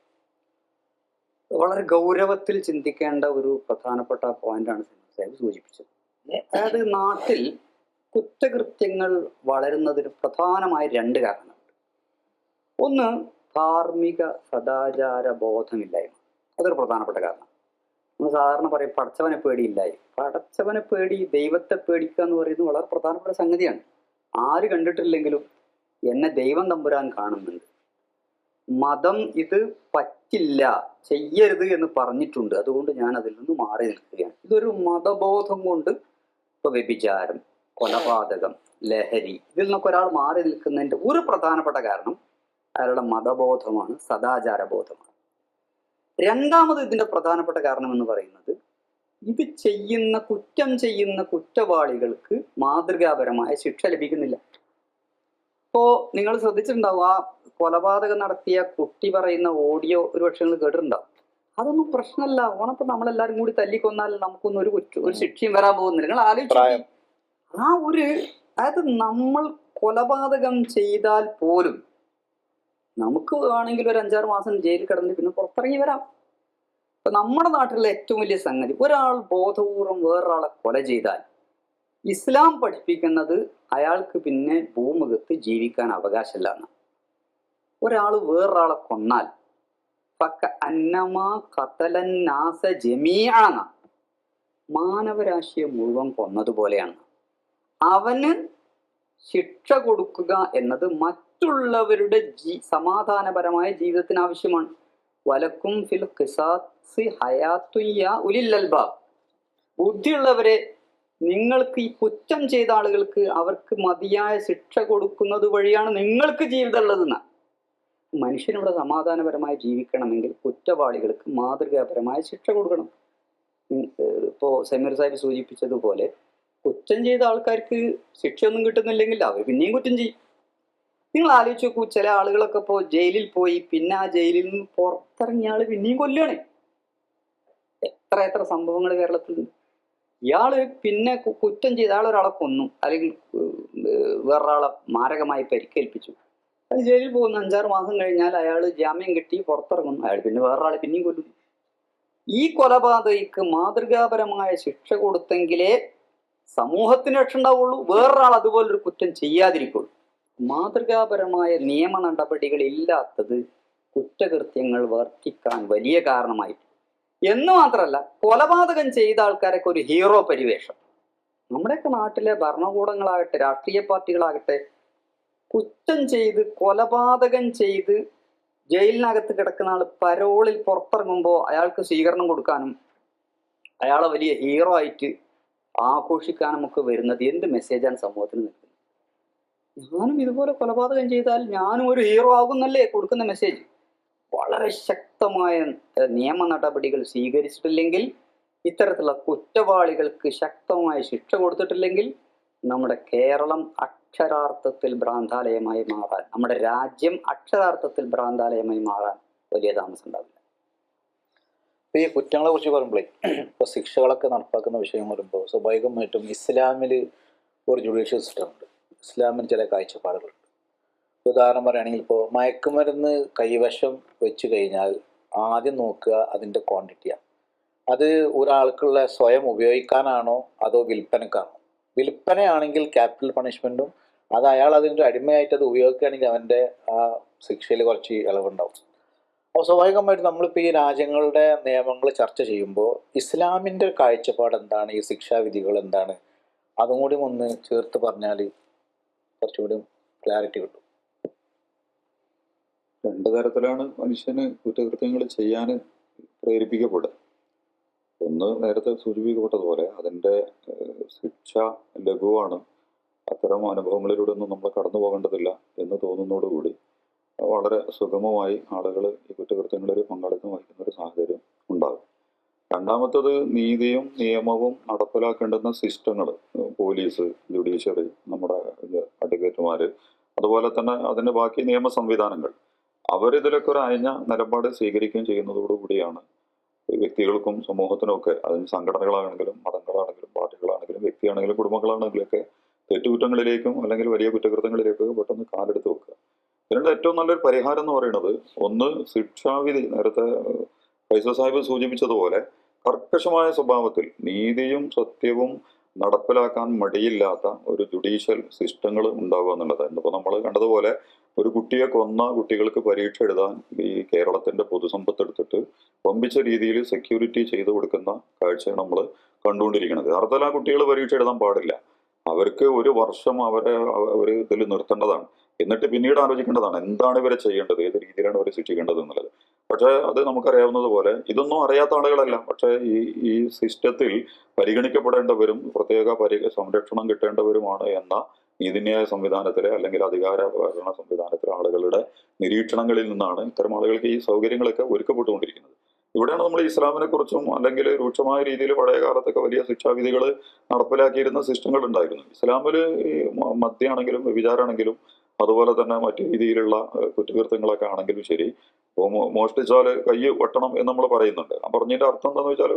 വളരെ ഗൗരവത്തിൽ ചിന്തിക്കേണ്ട ഒരു പ്രധാനപ്പെട്ട പോയിന്റാണ് സാഹിബ് സൂചിപ്പിച്ചത്. അതായത് നാട്ടിൽ കുറ്റകൃത്യങ്ങൾ വളരുന്നതിന് പ്രധാനമായ രണ്ട് കാരണങ്ങളുണ്ട്. ഒന്ന്, ധാർമ്മിക സദാചാര ബോധമില്ലായ്മ. അതൊരു പ്രധാനപ്പെട്ട കാരണം. നമ്മൾ സാധാരണ പറയും പടച്ചവനെ പേടിയില്ലായി. പടച്ചവനെ പേടി, ദൈവത്തെ പേടിക്കുക എന്ന് പറയുന്നത് വളരെ പ്രധാനപ്പെട്ട സംഗതിയാണ്. ആര് കണ്ടിട്ടില്ലെങ്കിലും എന്നെ ദൈവം തമ്പുരാൻ കാണുന്നുണ്ട്, മതം ഇത് പറ്റില്ല, ചെയ്യരുത് എന്ന് പറഞ്ഞിട്ടുണ്ട്, അതുകൊണ്ട് ഞാൻ അതിൽ നിന്ന് മാറി നിൽക്കുകയാണ്. ഇതൊരു മതബോധം കൊണ്ട് ഇപ്പൊ വ്യഭിചാരം, കൊലപാതകം, ലഹരി, ഇതിൽ നിന്നൊക്കെ ഒരാൾ മാറി നിൽക്കുന്നതിന്റെ ഒരു പ്രധാനപ്പെട്ട കാരണം അയാളുടെ മതബോധമാണ്, സദാചാര ബോധമാണ്. രണ്ടാമത് ഇതിന്റെ പ്രധാനപ്പെട്ട കാരണം എന്ന് പറയുന്നത് ഇത് കുറ്റം ചെയ്യുന്ന കുറ്റവാളികൾക്ക് മാതൃകാപരമായ ശിക്ഷ ലഭിക്കുന്നില്ല. ഇപ്പോ നിങ്ങൾ ശ്രദ്ധിച്ചിട്ടുണ്ടാവും, ആ കൊലപാതകം നടത്തിയ കുട്ടി പറയുന്ന ഓഡിയോ ഒരു പക്ഷേ നിങ്ങൾ കേട്ടിട്ടുണ്ടാവും. അതൊന്നും പ്രശ്നമല്ല, ഓണപ്പോ നമ്മളെല്ലാരും കൂടി തല്ലിക്കൊന്നാൽ നമുക്കൊന്നും ഒരു ശിക്ഷയും വരാൻ പോകുന്നില്ല. നിങ്ങൾ ആലോചിച്ചു, ആ ഒരു, അതായത് നമ്മൾ കൊലപാതകം ചെയ്താൽ പോലും നമുക്ക് ആണെങ്കിൽ ഒരു 5-6 മാസം ജയിലിൽ കിടന്നിട്ട് പിന്നെ പുറത്തിറങ്ങി വരാം. ഇപ്പൊ നമ്മുടെ നാട്ടിലെ ഏറ്റവും വലിയ സംഗതി, ഒരാൾ ബോധപൂർവം വേറൊരാളെ കൊല ചെയ്താൽ ഇസ്ലാം പഠിപ്പിക്കുന്നത് അയാൾക്ക് പിന്നെ ഭൂമുഖത്ത് ജീവിക്കാൻ അവകാശമില്ല എന്ന്. ഒരാൾ വേറൊരാളെ കൊന്നാൽ മാനവരാശിയെ മുഴുവൻ കൊന്നതുപോലെയാണ്. അവന് ശിക്ഷ കൊടുക്കുക എന്നത് മറ്റുള്ളവരുടെ സമാധാനപരമായ ജീവിതത്തിന് ആവശ്യമാണ്. വലക്കും ഫിൽ ഖിസാസി ഹയാത്തുയ്യ ഉലിൽ അൽബാബ്. ബുദ്ധിയുള്ളവരെ, നിങ്ങൾക്ക് ഈ കുറ്റം ചെയ്ത ആളുകൾക്ക് അവർക്ക് മതിയായ ശിക്ഷ കൊടുക്കുന്നത് വഴിയാണ് നിങ്ങൾക്ക് ജീവിതമുള്ളതെന്ന്. മനുഷ്യനിവിടെ സമാധാനപരമായി ജീവിക്കണമെങ്കിൽ കുറ്റവാളികൾക്ക് മാതൃകാപരമായ ശിക്ഷ കൊടുക്കണം. ഇപ്പോൾ സമീർ സാഹിബ് സൂചിപ്പിച്ചതുപോലെ കുറ്റം ചെയ്ത ആൾക്കാർക്ക് ശിക്ഷയൊന്നും കിട്ടുന്നില്ലെങ്കിൽ അവർ പിന്നെയും കുറ്റം ചെയ്യും. നിങ്ങൾ ആലോചിച്ച് നോക്കൂ, ചില ആളുകളൊക്കെ ഇപ്പോൾ ജയിലിൽ പോയി പിന്നെ ആ ജയിലിൽ നിന്ന് പുറത്തിറങ്ങിയ ആള് പിന്നെയും കൊല്ലുകയാണ്. എത്ര സംഭവങ്ങൾ കേരളത്തിലുണ്ട്. ഇയാള് പിന്നെ കുറ്റം ചെയ്ത ആളൊരാളെ കൊന്നു, അല്ലെങ്കിൽ വേറൊരാളെ മാരകമായി പരിക്കേൽപ്പിച്ചു, അയാൾ ജയിലിൽ പോകുന്ന 5-6 മാസം കഴിഞ്ഞാൽ അയാൾ ജാമ്യം കിട്ടി പുറത്തിറങ്ങുന്നു, അയാൾ പിന്നെ വേറൊരാളെ പിന്നെയും കൊല്ലുന്നു. ഈ കൊലപാതകയ്ക്ക് മാതൃകാപരമായ ശിക്ഷ കൊടുത്തെങ്കിലേ സമൂഹത്തിന് രക്ഷ ഉണ്ടാവുള്ളൂ, വേറൊരാൾ അതുപോലൊരു കുറ്റം ചെയ്യാതിരിക്കുള്ളൂ. മാതൃകാപരമായ നിയമ നടപടികൾ ഇല്ലാത്തത് കുറ്റകൃത്യങ്ങൾ വർദ്ധിക്കാൻ വലിയ കാരണമായി. എന്ന് മാത്രമല്ല, കൊലപാതകം ചെയ്ത ആൾക്കാരൊക്കെ ഒരു ഹീറോ പരിവേഷം. നമ്മുടെയൊക്കെ നാട്ടിലെ ഭരണകൂടങ്ങളാകട്ടെ രാഷ്ട്രീയ പാർട്ടികളാകട്ടെ കുറ്റം ചെയ്ത് കൊലപാതകം ചെയ്ത് ജയിലിനകത്ത് കിടക്കുന്ന ആൾ പരോളിൽ പുറത്തിറങ്ങുമ്പോൾ അയാൾക്ക് സ്വീകരണം കൊടുക്കാനും അയാളെ വലിയ ഹീറോ ആയിട്ട് ആഘോഷിക്കാനും ഒക്കെ വരുന്നത് എന്ത് മെസ്സേജാണ് സമൂഹത്തിന് നിൽക്കുന്നത്? ഞാനും ഇതുപോലെ കൊലപാതകം ചെയ്താൽ ഞാനും ഒരു ഹീറോ ആകുന്നല്ലേ കൊടുക്കുന്ന മെസ്സേജ്. വളരെ ശക്തമായ നിയമ നടപടികൾ സ്വീകരിച്ചിട്ടില്ലെങ്കിൽ, ഇത്തരത്തിലുള്ള കുറ്റവാളികൾക്ക് ശക്തമായ ശിക്ഷ കൊടുത്തിട്ടില്ലെങ്കിൽ നമ്മുടെ കേരളം അക്ഷരാർത്ഥത്തിൽ ഭ്രാന്താലയമായി മാറാൻ, നമ്മുടെ രാജ്യം അക്ഷരാർത്ഥത്തിൽ ഭ്രാന്താലയമായി മാറാൻ വലിയ താമസം ഉണ്ടാവില്ല. ഈ കുറ്റങ്ങളെ കുറിച്ച് പറയുമ്പോഴേ, ഇപ്പോൾ ശിക്ഷകളൊക്കെ നടപ്പാക്കുന്ന വിഷയം വരുമ്പോൾ സ്വാഭാവികമായിട്ടും ഇസ്ലാമിൽ ഒരു ജുഡീഷ്യൽ സിസ്റ്റം ഉണ്ട്. ഇസ്ലാമിന് ചില കാഴ്ചപ്പാടുകളുണ്ട്. ഉദാഹരണം പറയുകയാണെങ്കിൽ, ഇപ്പോൾ മയക്കുമരുന്ന് കൈവശം വെച്ച് കഴിഞ്ഞാൽ ആദ്യം നോക്കുക അതിൻ്റെ ക്വാണ്ടിറ്റിയാണ്. അത് ഒരാൾക്കുള്ള സ്വയം ഉപയോഗിക്കാനാണോ അതോ വിൽപ്പനക്കാണോ? വിൽപ്പനയാണെങ്കിൽ ക്യാപിറ്റൽ പണിഷ്മെൻറ്റും, അത് അയാൾ അതിൻ്റെ അടിമയായിട്ട് അത് ഉപയോഗിക്കുകയാണെങ്കിൽ അവൻ്റെ ആ ശിക്ഷയിൽ കുറച്ച് ഇളവുണ്ടാവും. അപ്പോൾ സ്വാഭാവികമായിട്ട് നമ്മളിപ്പോൾ ഈ രാജ്യങ്ങളുടെ നിയമങ്ങൾ ചർച്ച ചെയ്യുമ്പോൾ ഇസ്ലാമിൻ്റെ ഒരു കാഴ്ചപ്പാട് എന്താണ്, ഈ ശിക്ഷാവിധികൾ എന്താണ്, അതും കൂടി ഒന്ന് ചേർത്ത് പറഞ്ഞാൽ കുറച്ചുകൂടി ക്ലാരിറ്റി കിട്ടും. 2 തരത്തിലാണ് മനുഷ്യന് കുറ്റകൃത്യങ്ങൾ ചെയ്യാൻ പ്രേരിപ്പിക്കപ്പെടുക. ഒന്ന്, നേരത്തെ സൂചിപ്പിക്കപ്പെട്ടതുപോലെ അതിൻ്റെ ശിക്ഷ ലഘുവാണ്, അത്തരം അനുഭവങ്ങളിലൂടെ ഒന്നും നമ്മൾ കടന്നു പോകേണ്ടതില്ല എന്ന് തോന്നുന്നതോടുകൂടി വളരെ സുഗമമായി ആളുകൾ ഈ കുറ്റകൃത്യങ്ങളിൽ പങ്കാളിത്തം വഹിക്കുന്ന ഒരു സാഹചര്യം ഉണ്ടാകും. രണ്ടാമത്തത്, നീതിയും നിയമവും നടപ്പിലാക്കേണ്ടുന്ന സിസ്റ്റങ്ങൾ, പോലീസ്, ജുഡീഷ്യറി, നമ്മുടെ അഡ്വക്കേറ്റുമാർ, അതുപോലെ തന്നെ അതിൻ്റെ ബാക്കി നിയമ സംവിധാനങ്ങൾ, അവരിതിലൊക്കെ ഒരു അയഞ്ഞ നിലപാട് സ്വീകരിക്കുകയും ചെയ്യുന്നതോടുകൂടിയാണ് വ്യക്തികൾക്കും സമൂഹത്തിനും ഒക്കെ, അതിന് സംഘടനകളാണെങ്കിലും മതങ്ങളാണെങ്കിലും പാർട്ടികളാണെങ്കിലും വ്യക്തിയാണെങ്കിലും കുടുംബങ്ങളാണെങ്കിലും ഒക്കെ തെറ്റുകുറ്റങ്ങളിലേക്കും അല്ലെങ്കിൽ വലിയ കുറ്റകൃത്യങ്ങളിലേക്കൊക്കെ പെട്ടെന്ന് കാലെടുത്ത് വെക്കുക. ഇതിനുള്ള ഏറ്റവും നല്ലൊരു പരിഹാരം എന്ന് പറയുന്നത്, ഒന്ന്, ശിക്ഷാവിധി നേരത്തെ ഫൈസൽ സാഹിബ് സൂചിപ്പിച്ചതുപോലെ കർക്കശമായ സ്വഭാവത്തിൽ നീതിയും സത്യവും നടപ്പിലാക്കാൻ മടിയില്ലാത്ത ഒരു ജുഡീഷ്യൽ സിസ്റ്റങ്ങൾ ഉണ്ടാവുക എന്നുള്ളത്. ഇന്നിപ്പോൾ നമ്മൾ കണ്ടതുപോലെ ഒരു കുട്ടിയെ കൊന്ന കുട്ടികൾക്ക് പരീക്ഷ എഴുതാൻ ഈ കേരളത്തിന്റെ പൊതുസമ്പത്ത് എടുത്തിട്ട് വമ്പിച്ച രീതിയിൽ സെക്യൂരിറ്റി ചെയ്തു കൊടുക്കുന്ന കാഴ്ചയാണ് നമ്മൾ കണ്ടുകൊണ്ടിരിക്കുന്നത്. യഥാർത്ഥത്തിൽ ആ കുട്ടികൾ പരീക്ഷ എഴുതാൻ പാടില്ല. അവർക്ക് 1 വർഷം അവരെ ഒരു ഇതിൽ നിർത്തേണ്ടതാണ്. എന്നിട്ട് പിന്നീട് ആലോചിക്കേണ്ടതാണ് എന്താണ് ഇവരെ ചെയ്യേണ്ടത്, ഏത് രീതിയിലാണ് ഇവരെ ശിക്ഷിക്കേണ്ടത് എന്നുള്ളത്. പക്ഷേ അത് നമുക്കറിയാവുന്നത് പോലെ ഇതൊന്നും അറിയാത്ത ആളുകളല്ല. പക്ഷേ ഈ സിസ്റ്റത്തിൽ പരിഗണിക്കപ്പെടേണ്ടവരും പ്രത്യേക സംരക്ഷണം കിട്ടേണ്ടവരുമാണ് എന്ന നീതിന്യായ സംവിധാനത്തിലെ അല്ലെങ്കിൽ അധികാര ഭരണ സംവിധാനത്തിലെ ആളുകളുടെ നിരീക്ഷണങ്ങളിൽ നിന്നാണ് ഇത്തരം ആളുകൾക്ക് ഈ സൗകര്യങ്ങളൊക്കെ ഒരുക്കപ്പെട്ടുകൊണ്ടിരിക്കുന്നത്. ഇവിടെയാണ് നമ്മൾ ഇസ്ലാമിനെ കുറിച്ചും അല്ലെങ്കിൽ രൂക്ഷമായ രീതിയിൽ പഴയ കാലത്തൊക്കെ വലിയ ശിക്ഷാവിധികൾ നടപ്പിലാക്കിയിരുന്ന സിസ്റ്റങ്ങൾ ഉണ്ടായിരുന്നു. ഇസ്ലാമിൽ ഈ മദ്യമാണെങ്കിലും വ്യഭിചാരമാണെങ്കിലും അതുപോലെ തന്നെ മറ്റു രീതിയിലുള്ള കുറ്റകൃത്യങ്ങളൊക്കെ ആണെങ്കിലും ശരി, ഇപ്പോൾ മോഷ്ടിച്ചാൽ കൈ വെട്ടണം എന്ന് നമ്മൾ പറയുന്നുണ്ട്. ആ പറഞ്ഞതിന്റെ അർത്ഥം എന്താണെന്ന് വെച്ചാൽ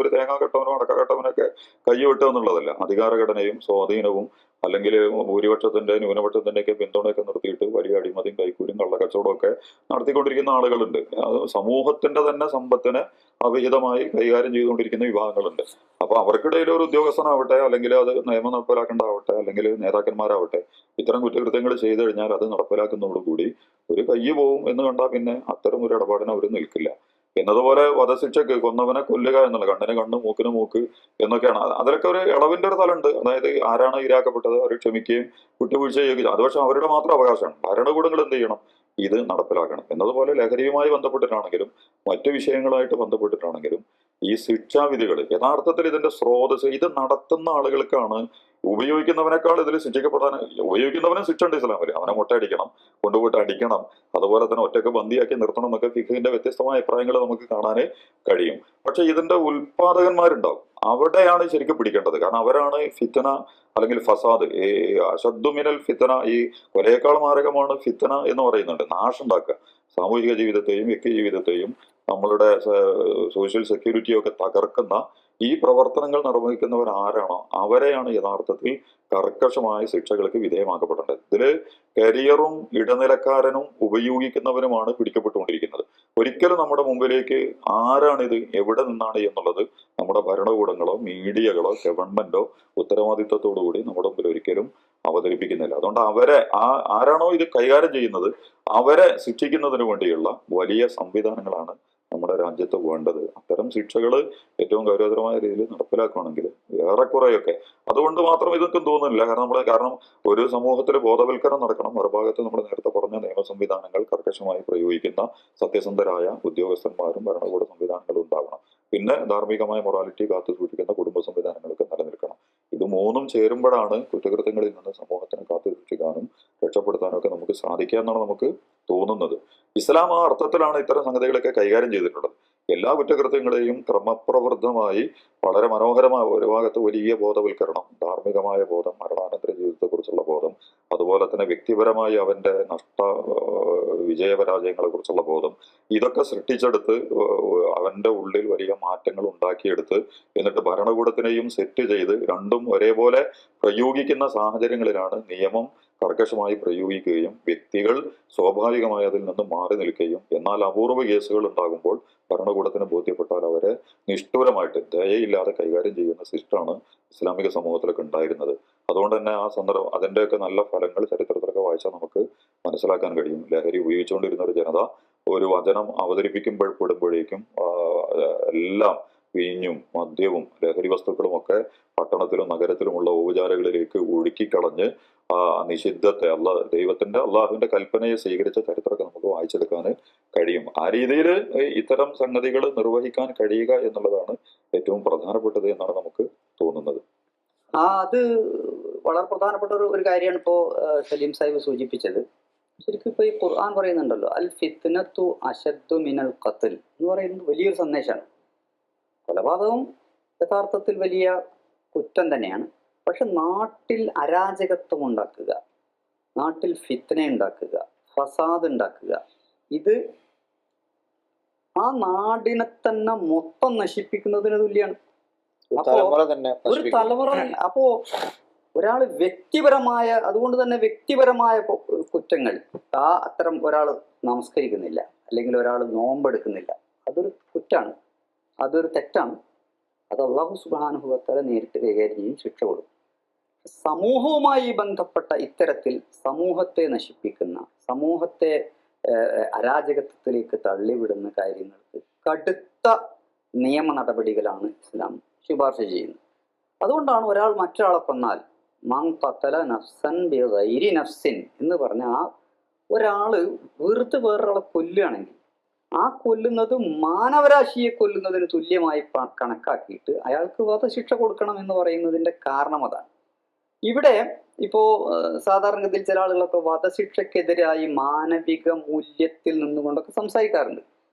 ഒരു തേങ്ങ കെട്ടവനോ അടക്ക കെട്ടവനൊക്കെ കൈ വെട്ടുക എന്നുള്ളതല്ല. അധികാരഘടനയും സ്വാധീനവും അല്ലെങ്കിൽ ഭൂരിപക്ഷത്തിന്റെ ന്യൂനപക്ഷത്തിന്റെ ഒക്കെ പിന്തുണയൊക്കെ നിർത്തിയിട്ട് വലിയ അടിമതിയും കൈക്കൂലിയും കള്ളക്കച്ചവടവും ഒക്കെ നടത്തിക്കൊണ്ടിരിക്കുന്ന ആളുകളുണ്ട്. അത് സമൂഹത്തിന്റെ തന്നെ സമ്പത്തിനെ അവിഹിതമായി കൈകാര്യം ചെയ്തുകൊണ്ടിരിക്കുന്ന വിഭാഗങ്ങളുണ്ട്. അപ്പൊ അവർക്കിടയിൽ ഒരു ഉദ്യോഗസ്ഥനാവട്ടെ, അല്ലെങ്കിൽ അത് നിയമം നടപ്പിലാക്കേണ്ടതാവട്ടെ, അല്ലെങ്കിൽ നേതാക്കന്മാരാവട്ടെ, ഇത്തരം കുറ്റകൃത്യങ്ങൾ ചെയ്തു കഴിഞ്ഞാൽ അത് നടപ്പിലാക്കുന്നതോടുകൂടി ഒരു കയ്യ് പോവും എന്ന് കണ്ടാൽ പിന്നെ അത്തരം ഒരു ഇടപാടിന് അവർ നിൽക്കില്ല. എന്നതുപോലെ വധശിക്ഷക്ക് കൊന്നവനെ കൊല്ലുക എന്നുള്ള, കണ്ണിന് കണ്ണ് മൂക്കിന് മൂക്ക് എന്നൊക്കെയാണ്. അതിലൊക്കെ ഒരു ഇളവിന്റെ ഒരു തലമുണ്ട്. അതായത് ആരാണ് ഇരാക്കപ്പെട്ടത് അവർ ക്ഷമിക്കുകയും വിട്ടുവീഴ്ച ചെയ്യുകയും. അത് പക്ഷെ അവരുടെ മാത്രം അവകാശമാണ്. ഭരണകൂടങ്ങൾ എന്ത് ചെയ്യണം? ഇത് നടപ്പിലാക്കണം. എന്നതുപോലെ ലഹരിയുമായി ബന്ധപ്പെട്ടിട്ടാണെങ്കിലും മറ്റു വിഷയങ്ങളായിട്ട് ബന്ധപ്പെട്ടിട്ടാണെങ്കിലും ഈ ശിക്ഷാവിധികൾ യഥാർത്ഥത്തിൽ ഇതിന്റെ സ്രോതസ് ഇത് നടത്തുന്ന ആളുകൾക്കാണ്. ഉപയോഗിക്കുന്നവനേക്കാൾ ഇതിൽ ശിക്ഷിക്കപ്പെടാൻ, ഉപയോഗിക്കുന്നവനും ശിക്ഷ ഉണ്ട് ഇസ്ലാമിൽ. അവനെ മുട്ടയടിക്കണം, കൊണ്ടുപോയിട്ട് അടിക്കണം, അതുപോലെ തന്നെ ഒറ്റക്ക് ബന്ദിയാക്കി നിർത്തണം എന്നൊക്കെ ഫിഖിന്റെ വ്യത്യസ്തമായ അഭിപ്രായങ്ങൾ നമുക്ക് കാണാൻ കഴിയും. പക്ഷെ ഇതിന്റെ ഉൽപാദകന്മാരുണ്ടാവും, അവിടെയാണ് ശരിക്കും പിടിക്കേണ്ടത്. കാരണം അവരാണ് ഫിത്തന അല്ലെങ്കിൽ ഫസാദ്, ഈ അശദ്ദുമിനൽ ഫിത്തന, ഈ കൊലയേക്കാൾ മാരകമാണ് ഫിത്തന എന്ന് പറയുന്നുണ്ട്. നാശുണ്ടാക്കുക, സാമൂഹിക ജീവിതത്തെയും വ്യക്തി ജീവിതത്തെയും നമ്മളുടെ സോഷ്യൽ സെക്യൂരിറ്റിയും ഒക്കെ തകർക്കുന്ന ഈ പ്രവർത്തനങ്ങൾ നിർവഹിക്കുന്നവർ ആരാണോ അവരെയാണ് യഥാർത്ഥത്തിൽ കർക്കശമായ ശിക്ഷകൾക്ക് വിധേയമാക്കപ്പെടേണ്ടത്. ഇതില് കരിയറും ഇടനിലക്കാരനും ഉപയോഗിക്കുന്നവനുമാണ് പിടിക്കപ്പെട്ടുകൊണ്ടിരിക്കുന്നത്. ഒരിക്കലും നമ്മുടെ മുമ്പിലേക്ക് ആരാണിത്, എവിടെ നിന്നാണ് എന്നുള്ളത് നമ്മുടെ ഭരണകൂടങ്ങളോ മീഡിയകളോ ഗവൺമെന്റോ ഉത്തരവാദിത്വത്തോടുകൂടി നമ്മുടെ മുമ്പിൽ ഒരിക്കലും അവതരിപ്പിക്കുന്നില്ല. അതുകൊണ്ട് അവരെ ആരാണോ ഇത് കൈകാര്യം ചെയ്യുന്നത് അവരെ ശിക്ഷിക്കുന്നതിന് വേണ്ടിയുള്ള വലിയ സംവിധാനങ്ങളാണ് നമ്മുടെ രാജ്യത്ത് വേണ്ടത്. അത്തരം ശിക്ഷകൾ ഏറ്റവും ഗൗരവതരമായ രീതിയിൽ നടപ്പിലാക്കുകയാണെങ്കിൽ ഏറെക്കുറെയൊക്കെ, അതുകൊണ്ട് മാത്രം ഇതൊക്കെ തോന്നുന്നില്ല. കാരണം ഒരു സമൂഹത്തിൽ ബോധവൽക്കരണം നടക്കണം. മറുഭാഗത്ത് നമ്മൾ നേരത്തെ പറഞ്ഞ നിയമ സംവിധാനങ്ങൾ കർക്കശമായി പ്രയോഗിക്കുന്ന സത്യസന്ധരായ ഉദ്യോഗസ്ഥന്മാരും ഭരണകൂട സംവിധാനങ്ങളും ഉണ്ടാവണം. പിന്നെ ധാർമ്മികമായ മൊറാലിറ്റി കാത്തു സൂക്ഷിക്കുന്ന കുടുംബ സംവിധാനങ്ങളൊക്കെ നിലനിൽക്കണം. ഇത് മൂന്നും ചേരുമ്പോഴാണ് കുറ്റകൃത്യങ്ങളിൽ നിന്ന് സമൂഹത്തിനെ കാത്തു സൂക്ഷിക്കാനും രക്ഷപ്പെടുത്താനും ഒക്കെ നമുക്ക് സാധിക്കുക എന്നാണ് നമുക്ക് തോന്നുന്നത്. ഇസ്ലാം ആ അർത്ഥത്തിലാണ് ഇത്തരം സംഗതികളൊക്കെ കൈകാര്യം ചെയ്തിട്ടുള്ളത്. എല്ലാ കുറ്റകൃത്യങ്ങളെയും ക്രമപ്രവൃത്തമായി വളരെ മനോഹരമായ, ഒരു ഭാഗത്ത് വലിയ ബോധവൽക്കരണം, ധാർമ്മികമായ ബോധം, മരണാനന്തര ജീവിതത്തെക്കുറിച്ചുള്ള ബോധം, അതുപോലെ തന്നെ വ്യക്തിപരമായി അവന്റെ വിജയപരാജയങ്ങളെ കുറിച്ചുള്ള ബോധം, ഇതൊക്കെ സൃഷ്ടിച്ചെടുത്ത് അവന്റെ ഉള്ളിൽ വലിയ മാറ്റങ്ങൾ ഉണ്ടാക്കിയെടുത്ത് എന്നിട്ട് ഭരണകൂടത്തിനെയും സെറ്റ് ചെയ്ത് രണ്ടും ഒരേപോലെ പ്രയോഗിക്കുന്ന സാഹചര്യങ്ങളിലാണ് നിയമം കർക്കശമായി പ്രയോഗിക്കുകയും വ്യക്തികൾ സ്വാഭാവികമായി അതിൽ നിന്ന് മാറി നിൽക്കുകയും, എന്നാൽ അപൂർവ കേസുകൾ ഉണ്ടാകുമ്പോൾ ഭരണകൂടത്തിന് ബോധ്യപ്പെട്ടാൽ അവരെ നിഷ്ഠൂരമായിട്ട് ദയയില്ലാതെ കൈകാര്യം ചെയ്യുന്ന സിസ്റ്റമാണ് ഇസ്ലാമിക സമൂഹത്തിലൊക്കെ ഉണ്ടായിരുന്നത്. അതുകൊണ്ട് തന്നെ ആ സന്ദർഭം, അതിൻ്റെയൊക്കെ നല്ല ഫലങ്ങൾ ചരിത്രത്തിലൊക്കെ വായിച്ചാൽ നമുക്ക് മനസ്സിലാക്കാൻ കഴിയും. ലഹരി ഉപയോഗിച്ചുകൊണ്ടിരുന്ന ഒരു ജനത ഒരു വചനം അവതരിപ്പിക്കുമ്പോഴേക്കും എല്ലാം വീഞ്ഞും മദ്യവും ലഹരി വസ്തുക്കളും ഒക്കെ പട്ടണത്തിലും നഗരത്തിലുമുള്ള ഓവുചാലകളിലേക്ക് ഒഴുക്കിക്കളഞ്ഞ് നിഷിദ്ധത്തെ അള്ളാഹുവിന്റെ കൽപ്പനയെ സ്വീകരിച്ച ചരിത്രമൊക്കെ നമുക്ക് വായിച്ചെടുക്കാൻ കഴിയും. ആ രീതിയിൽ ഇത്തരം സംഗതികൾ നിർവഹിക്കാൻ കഴിയുക എന്നുള്ളതാണ് ഏറ്റവും പ്രധാനപ്പെട്ടത് എന്നാണ് നമുക്ക് തോന്നുന്നത്. അത് വളരെ പ്രധാനപ്പെട്ട ഒരു കാര്യമാണ് ഇപ്പോ സലീം സാഹിബ് സൂചിപ്പിച്ചത്. ശരിക്കും ഇപ്പൊ ഈ ഖുർആൻ പറയുന്നുണ്ടല്ലോ, അൽ ഫിത്നത്തു അശദ്ദു മിനൽ ഖത്ൽ എന്ന് പറയുന്നത് വലിയൊരു സന്ദേശമാണ്. കൊലപാതകം യഥാർത്ഥത്തിൽ വലിയ കുറ്റം തന്നെയാണ്. പക്ഷെ നാട്ടിൽ അരാജകത്വം ഉണ്ടാക്കുക, നാട്ടിൽ ഫിത്ന ഉണ്ടാക്കുക, ഫസാദ് ഉണ്ടാക്കുക, ഇത് ആ നാടിനെ തന്നെ മൊത്തം നശിപ്പിക്കുന്നതിന് തുല്യാണ്. ഒരു തലമുറ. അപ്പോ ഒരാള് വ്യക്തിപരമായ, അതുകൊണ്ട് തന്നെ വ്യക്തിപരമായ കുറ്റങ്ങൾ, അത്തരം ഒരാൾ നമസ്കരിക്കുന്നില്ല അല്ലെങ്കിൽ ഒരാൾ നോമ്പെടുക്കുന്നില്ല, അതൊരു കുറ്റാണ്, അതൊരു തെറ്റാണ്. അത് അല്ലാഹു സുബ്ഹാനഹു വ തആല നേരിട്ട് കൈകാര്യം ചെയ്യും, ശിക്ഷ കൊടുക്കും. സമൂഹവുമായി ബന്ധപ്പെട്ട ഇത്തരത്തിൽ സമൂഹത്തെ നശിപ്പിക്കുന്ന, സമൂഹത്തെ അരാജകത്വത്തിലേക്ക് തള്ളിവിടുന്ന കാര്യങ്ങൾക്ക് കടുത്ത നിയമ നടപടികളാണ് ഇസ്ലാം ശുപാർശ ചെയ്യുന്നത്. അതുകൊണ്ടാണ് ഒരാൾ മറ്റൊരാളെ കൊന്നാൽ മൻ ഖതല നഫ്സൻ ബിഗൈരി നഫ്സിൻ എന്ന് പറഞ്ഞ ആ ഒരാള് വെറുതെ വേറൊരാളെ കൊല്ലുകയാണെങ്കിൽ ആ കൊല്ലുന്നത് മാനവരാശിയെ കൊല്ലുന്നതിന് തുല്യമായി കണക്കാക്കിയിട്ട് അയാൾക്ക് വധശിക്ഷ കൊടുക്കണം എന്ന് പറയുന്നതിന്റെ കാരണം അതാണ്. ഇവിടെ ഇപ്പോ സാധാരണഗതിയിൽ ചില ആളുകളൊക്കെ വധശിക്ഷക്കെതിരായി മാനവിക മൂല്യത്തിൽ നിന്നുകൊണ്ടൊക്കെ സംസാരിക്കാറുണ്ട്.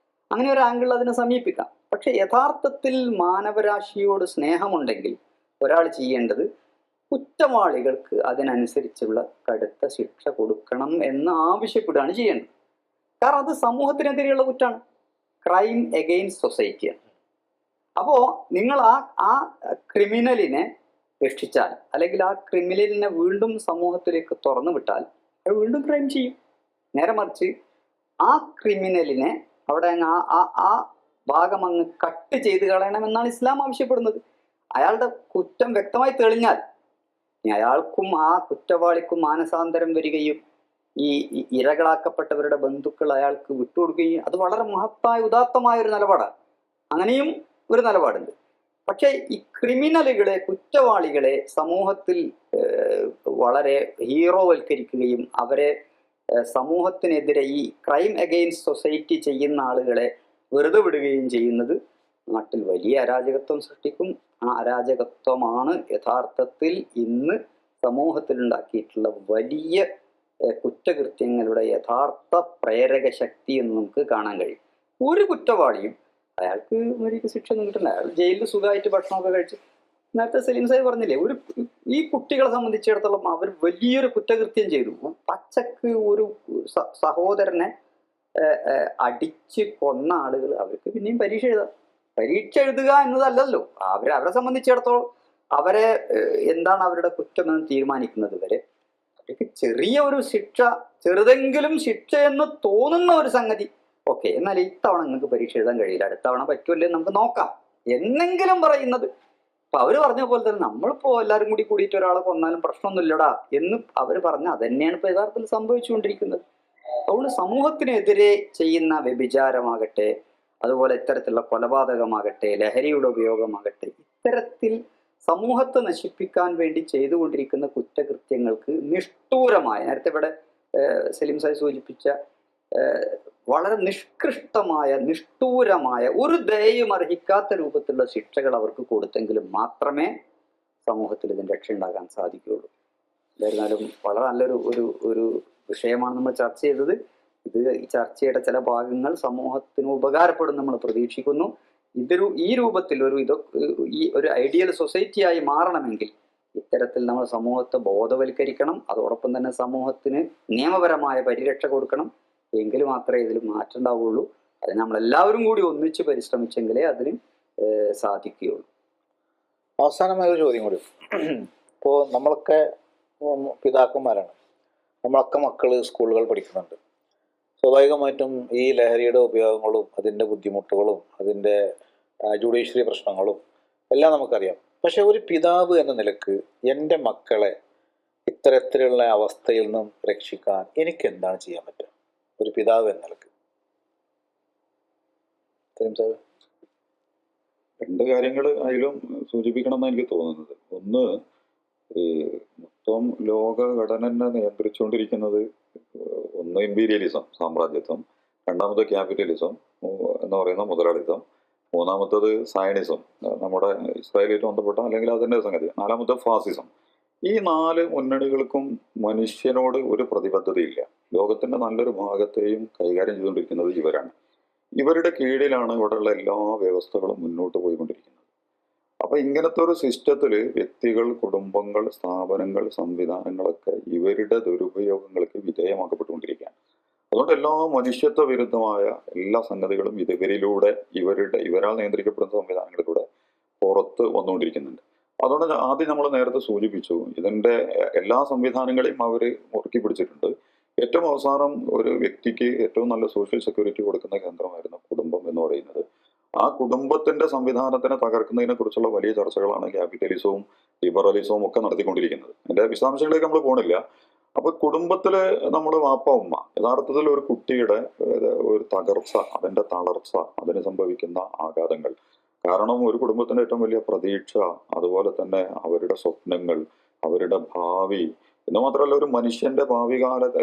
അങ്ങനെ ഒരു ആംഗിൾ അതിനെ സമീപിക്കാം. പക്ഷെ യഥാർത്ഥത്തിൽ മാനവരാശിയോട് സ്നേഹമുണ്ടെങ്കിൽ ഒരാൾ ചെയ്യേണ്ടത് കുറ്റവാളികൾക്ക് അതിനനുസരിച്ചുള്ള കടുത്ത ശിക്ഷ കൊടുക്കണം എന്ന് ആവശ്യപ്പെടുകയാണ് ചെയ്യേണ്ടത്. കാരണം അത് സമൂഹത്തിനെതിരെയുള്ള കുറ്റാണ്, ക്രൈം എഗെയിൻസ്റ്റ് സൊസൈറ്റിയാണ്. അപ്പോ നിങ്ങൾ ആ ക്രിമിനലിനെ രക്ഷിച്ചാൽ, അല്ലെങ്കിൽ ആ ക്രിമിനലിനെ വീണ്ടും സമൂഹത്തിലേക്ക് തുറന്നു വിട്ടാൽ അയാൾ വീണ്ടും ക്രൈം ചെയ്യും. നേരെ മറിച്ച് ആ ക്രിമിനലിനെ അവിടെ ആ ഭാഗം അങ്ങ് കട്ട് ചെയ്ത് കളയണമെന്നാണ് ഇസ്ലാം ആവശ്യപ്പെടുന്നത്. അയാളുടെ കുറ്റം വ്യക്തമായി തെളിഞ്ഞാൽ അയാൾക്കും ആ കുറ്റവാളിക്കും മാനസാന്തരം വരികയും ഈ ഇരകളാക്കപ്പെട്ടവരുടെ ബന്ധുക്കൾ അയാൾക്ക് വിട്ടുകൊടുക്കുകയും, അത് വളരെ മഹത്തായ ഉദാത്തമായ ഒരു നിലപാടാണ്. അങ്ങനെയും ഒരു നിലപാടുണ്ട്. പക്ഷെ ഈ ക്രിമിനലുകളെ, കുറ്റവാളികളെ സമൂഹത്തിൽ വളരെ ഹീറോവൽക്കരിക്കുകയും അവരെ സമൂഹത്തിനെതിരെ ഈ ക്രൈം അഗെയിൻസ്റ്റ് സൊസൈറ്റി ചെയ്യുന്ന ആളുകളെ വെറുതെ വിടുകയും ചെയ്യുന്നത് നാട്ടിൽ വലിയ അരാജകത്വം സൃഷ്ടിക്കും. ആ അരാജകത്വമാണ് യഥാർത്ഥത്തിൽ ഇന്ന് സമൂഹത്തിൽ ഉണ്ടാക്കിയിട്ടുള്ള വലിയ കുറ്റകൃത്യങ്ങളുടെ യഥാർത്ഥ പ്രേരക ശക്തി എന്ന് നമുക്ക് കാണാൻ കഴിയും. ഒരു കുറ്റവാളിയും അയാൾക്ക് വലിയ ശിക്ഷ ഒന്നും കിട്ടില്ല, അയാൾ ജയിലിൽ സുഖമായിട്ട് ഭക്ഷണമൊക്കെ കഴിച്ച്, നേരത്തെ സലീം സാഹിബ് പറഞ്ഞില്ലേ, ഈ കുട്ടികളെ സംബന്ധിച്ചിടത്തോളം അവർ വലിയൊരു കുറ്റകൃത്യം ചെയ്തു. പച്ചക്ക് ഒരു സഹോദരനെ അടിച്ച് കൊന്ന ആളുകൾ അവർക്ക് പിന്നെയും പരീക്ഷ എഴുതാം. പരീക്ഷ എഴുതുക എന്നതല്ലല്ലോ അവരെ സംബന്ധിച്ചിടത്തോളം അവരെ എന്താണ് അവരുടെ കുറ്റമെന്ന് തീരുമാനിക്കുന്നത് വരെ അവർക്ക് ചെറിയ ഒരു ശിക്ഷ, ചെറുതെങ്കിലും ശിക്ഷ എന്ന് തോന്നുന്ന ഒരു സംഗതി, ഓക്കെ എന്നാൽ ഇത്തവണ നിങ്ങൾക്ക് പരീക്ഷ എഴുതാൻ കഴിയില്ല, അടുത്ത തവണ പറ്റുമല്ലേ നമുക്ക് നോക്കാം എന്നെങ്കിലും പറയുന്നത്. അപ്പൊ അവര് പറഞ്ഞ പോലെ തന്നെ നമ്മളിപ്പോ എല്ലാവരും കൂടിയിട്ട് ഒരാളെ കൊന്നാലും പ്രശ്നമൊന്നുമില്ലടാ എന്ന് അവർ പറഞ്ഞ അതന്നെയാണ് ഇപ്പൊ യഥാർത്ഥത്തിൽ സംഭവിച്ചുകൊണ്ടിരിക്കുന്നത്. അതുകൊണ്ട് സമൂഹത്തിനെതിരെ ചെയ്യുന്ന വ്യഭിചാരമാകട്ടെ, അതുപോലെ ഇത്തരത്തിലുള്ള കൊലപാതകമാകട്ടെ, ലഹരിയുടെ ഉപയോഗമാകട്ടെ, ഇത്തരത്തിൽ സമൂഹത്തെ നശിപ്പിക്കാൻ വേണ്ടി ചെയ്തുകൊണ്ടിരിക്കുന്ന കുറ്റകൃത്യങ്ങൾക്ക് നിഷ്ഠൂരമായ, നേരത്തെ ഇവിടെ സലീം സാഹിബ് സൂചിപ്പിച്ച വളരെ നിഷ്കൃഷ്ടമായ, നിഷ്ഠൂരമായ, ഒരു ദയയും അർഹിക്കാത്ത രൂപത്തിലുള്ള ശിക്ഷകൾ അവർക്ക് കൊടുത്തെങ്കിലും മാത്രമേ സമൂഹത്തിൽ ഇതിന് രക്ഷ ഉണ്ടാകാൻ സാധിക്കുകയുള്ളൂ. എന്തായിരുന്നാലും വളരെ നല്ലൊരു ഒരു വിഷയമാണ് നമ്മൾ ചർച്ച ചെയ്തത്. ഈ ചർച്ചയുടെ ചില ഭാഗങ്ങൾ സമൂഹത്തിന് ഉപകാരപ്പെടും നമ്മൾ പ്രതീക്ഷിക്കുന്നു. ഈ രൂപത്തിൽ ഒരു ഐഡിയൽ സൊസൈറ്റിയായി മാറണമെങ്കിൽ ഇത്തരത്തിൽ നമ്മൾ സമൂഹത്തെ ബോധവൽക്കരിക്കണം. അതോടൊപ്പം തന്നെ സമൂഹത്തിന് നിയമപരമായ പരിരക്ഷ കൊടുക്കണം. എങ്കിൽ മാത്രമേ ഇതിൽ മാറ്റം ഉണ്ടാവുകയുള്ളൂ. അതിന് നമ്മളെല്ലാവരും കൂടി ഒന്നിച്ച് പരിശ്രമിച്ചെങ്കിലേ അതിന് സാധിക്കുകയുള്ളൂ. അവസാനമായ ഒരു ചോദ്യം കൂടി. ഇപ്പോൾ നമ്മളൊക്കെ പിതാക്കന്മാരാണ്, നമ്മളൊക്കെ മക്കള് സ്കൂളുകൾ പഠിക്കുന്നുണ്ട്. സ്വാഭാവികമായിട്ടും ഈ ലഹരിയുടെ ഉപയോഗങ്ങളും അതിൻ്റെ ബുദ്ധിമുട്ടുകളും അതിൻ്റെ ജുഡീഷ്യറി പ്രശ്നങ്ങളും എല്ലാം നമുക്കറിയാം. പക്ഷെ ഒരു പിതാവ് എന്ന നിലക്ക് എൻ്റെ മക്കളെ ഇത്തരത്തിലുള്ള അവസ്ഥയിൽ നിന്നും രക്ഷിക്കാൻ എനിക്ക് എന്താണ് ചെയ്യാൻ പറ്റുക, ഒരു പിതാവ് എന്ന നിലക്ക്? രണ്ട് കാര്യങ്ങൾ അതിലും സൂചിപ്പിക്കണം എന്നാണ് എനിക്ക് തോന്നുന്നത്. ഒന്ന്, ഈ മൊത്തം ലോകഘടന നിയന്ത്രിച്ചുകൊണ്ടിരിക്കുന്നത് ഒന്ന് ഇമ്പീരിയലിസം, സാമ്രാജ്യത്വം, രണ്ടാമത്തെ ക്യാപിറ്റലിസം എന്ന് പറയുന്ന മുതലാളിത്തം, മൂന്നാമത്തത് സയനിസം, നമ്മുടെ ഇസ്രായേലിൽ ബന്ധപ്പെട്ട അല്ലെങ്കിൽ അതിൻ്റെ സംഗതി, നാലാമത്തെ ഫാസിസം. ഈ 4 മുന്നണികൾക്കും മനുഷ്യനോട് ഒരു പ്രതിബദ്ധതയില്ല. ലോകത്തിന്റെ നല്ലൊരു ഭാഗത്തെയും കൈകാര്യം ചെയ്തുകൊണ്ടിരിക്കുന്നത് ഇവരാണ്. ഇവരുടെ കീഴിലാണ് ഇവിടെയുള്ള എല്ലാ വ്യവസ്ഥകളും മുന്നോട്ട് പോയിക്കൊണ്ടിരിക്കുന്നത്. അപ്പൊ ഇങ്ങനത്തെ ഒരു സിസ്റ്റത്തില് വ്യക്തികൾ, കുടുംബങ്ങൾ, സ്ഥാപനങ്ങൾ, സംവിധാനങ്ങളൊക്കെ ഇവരുടെ ദുരുപയോഗങ്ങൾക്ക് വിധേയമാക്കപ്പെട്ടുകൊണ്ടിരിക്കുകയാണ്. അതുകൊണ്ട് എല്ലാ മനുഷ്യത്വ വിരുദ്ധമായ എല്ലാ സംഗതികളും ഇവരാൽ നിയന്ത്രിക്കപ്പെടുന്ന സംവിധാനങ്ങളിലൂടെ പുറത്ത് വന്നുകൊണ്ടിരിക്കുന്നുണ്ട്. അതുകൊണ്ട് ആദ്യം നമ്മൾ നേരത്തെ സൂചിപ്പിച്ചു, ഇതിന്റെ എല്ലാ സംവിധാനങ്ങളെയും അവർ മുറുക്കി പിടിച്ചിട്ടുണ്ട്. ഏറ്റവും അവസാനം ഒരു വ്യക്തിക്ക് ഏറ്റവും നല്ല സോഷ്യൽ സെക്യൂരിറ്റി കൊടുക്കുന്ന കേന്ദ്രമായിരുന്നു കുടുംബം എന്ന് പറയുന്നത്. ആ കുടുംബത്തിന്റെ സംവിധാനത്തിനെ തകർക്കുന്നതിനെ കുറിച്ചുള്ള വലിയ ചർച്ചകളാണ് ക്യാപിറ്റലിസവും ലിബറലിസവും ഒക്കെ നടത്തിക്കൊണ്ടിരിക്കുന്നത്. അതിന്റെ വിശദാംശങ്ങളിലേക്ക് നമ്മൾ പോണില്ല. അപ്പൊ കുടുംബത്തില് നമ്മൾ വാപ്പ ഉമ്മ, യഥാർത്ഥത്തിൽ ഒരു കുട്ടിയുടെ ഒരു തകർച്ച, അതിന്റെ തളർച്ച, അതിന് സംഭവിക്കുന്ന ആഘാതങ്ങൾ, കാരണം ഒരു കുടുംബത്തിന്റെ ഏറ്റവും വലിയ പ്രതീക്ഷ, അതുപോലെ തന്നെ അവരുടെ സ്വപ്നങ്ങൾ, അവരുടെ ഭാവി, എന്ന് മാത്രമല്ല ഒരു മനുഷ്യന്റെ ഭാവി കാലത്ത്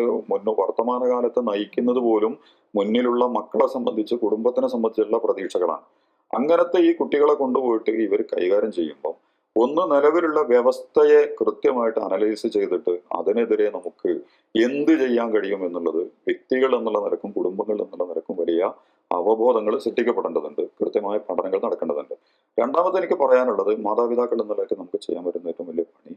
വർത്തമാനകാലത്ത് നയിക്കുന്നത് പോലും മുന്നിലുള്ള മക്കളെ സംബന്ധിച്ച്, കുടുംബത്തിനെ സംബന്ധിച്ചുള്ള പ്രതീക്ഷകളാണ്. അങ്ങനത്തെ ഈ കുട്ടികളെ കൊണ്ടുപോയിട്ട് ഇവർ കൈകാര്യം ചെയ്യുമ്പോൾ ഒന്ന്, നിലവിലുള്ള വ്യവസ്ഥയെ കൃത്യമായിട്ട് അനലൈസ് ചെയ്തിട്ട് അതിനെതിരെ നമുക്ക് എന്ത് ചെയ്യാൻ കഴിയും എന്നുള്ളത് വ്യക്തികൾ എന്നുള്ള നിലക്കും കുടുംബങ്ങൾ എന്നുള്ള നിലക്കും വലിയ അവബോധങ്ങൾ സൃഷ്ടിക്കപ്പെടേണ്ടതുണ്ട്. കൃത്യമായ പഠനങ്ങൾ നടക്കേണ്ടതുണ്ട്. രണ്ടാമത് എനിക്ക് പറയാനുള്ളത്, മാതാപിതാക്കൾ എന്നുള്ളതൊക്കെ നമുക്ക് ചെയ്യാൻ പറ്റുന്ന ഏറ്റവും വലിയ പണി,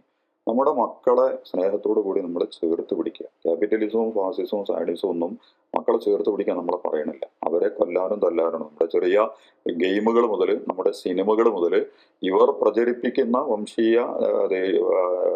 നമ്മുടെ മക്കളെ സ്നേഹത്തോടു കൂടി നമ്മൾ ചേർത്ത് പിടിക്കുക. ക്യാപിറ്റലിസവും ഫാസിസവും സയനിസവും ഒന്നും മക്കളെ ചേർത്ത് പിടിക്കാൻ നമ്മളെ പറയണില്ല. അവരെ കൊല്ലാനും തല്ലാനും, നമ്മുടെ ചെറിയ ഗെയിമുകൾ മുതൽ നമ്മുടെ സിനിമകൾ മുതൽ ഇവർ പ്രചരിപ്പിക്കുന്ന വംശീയ,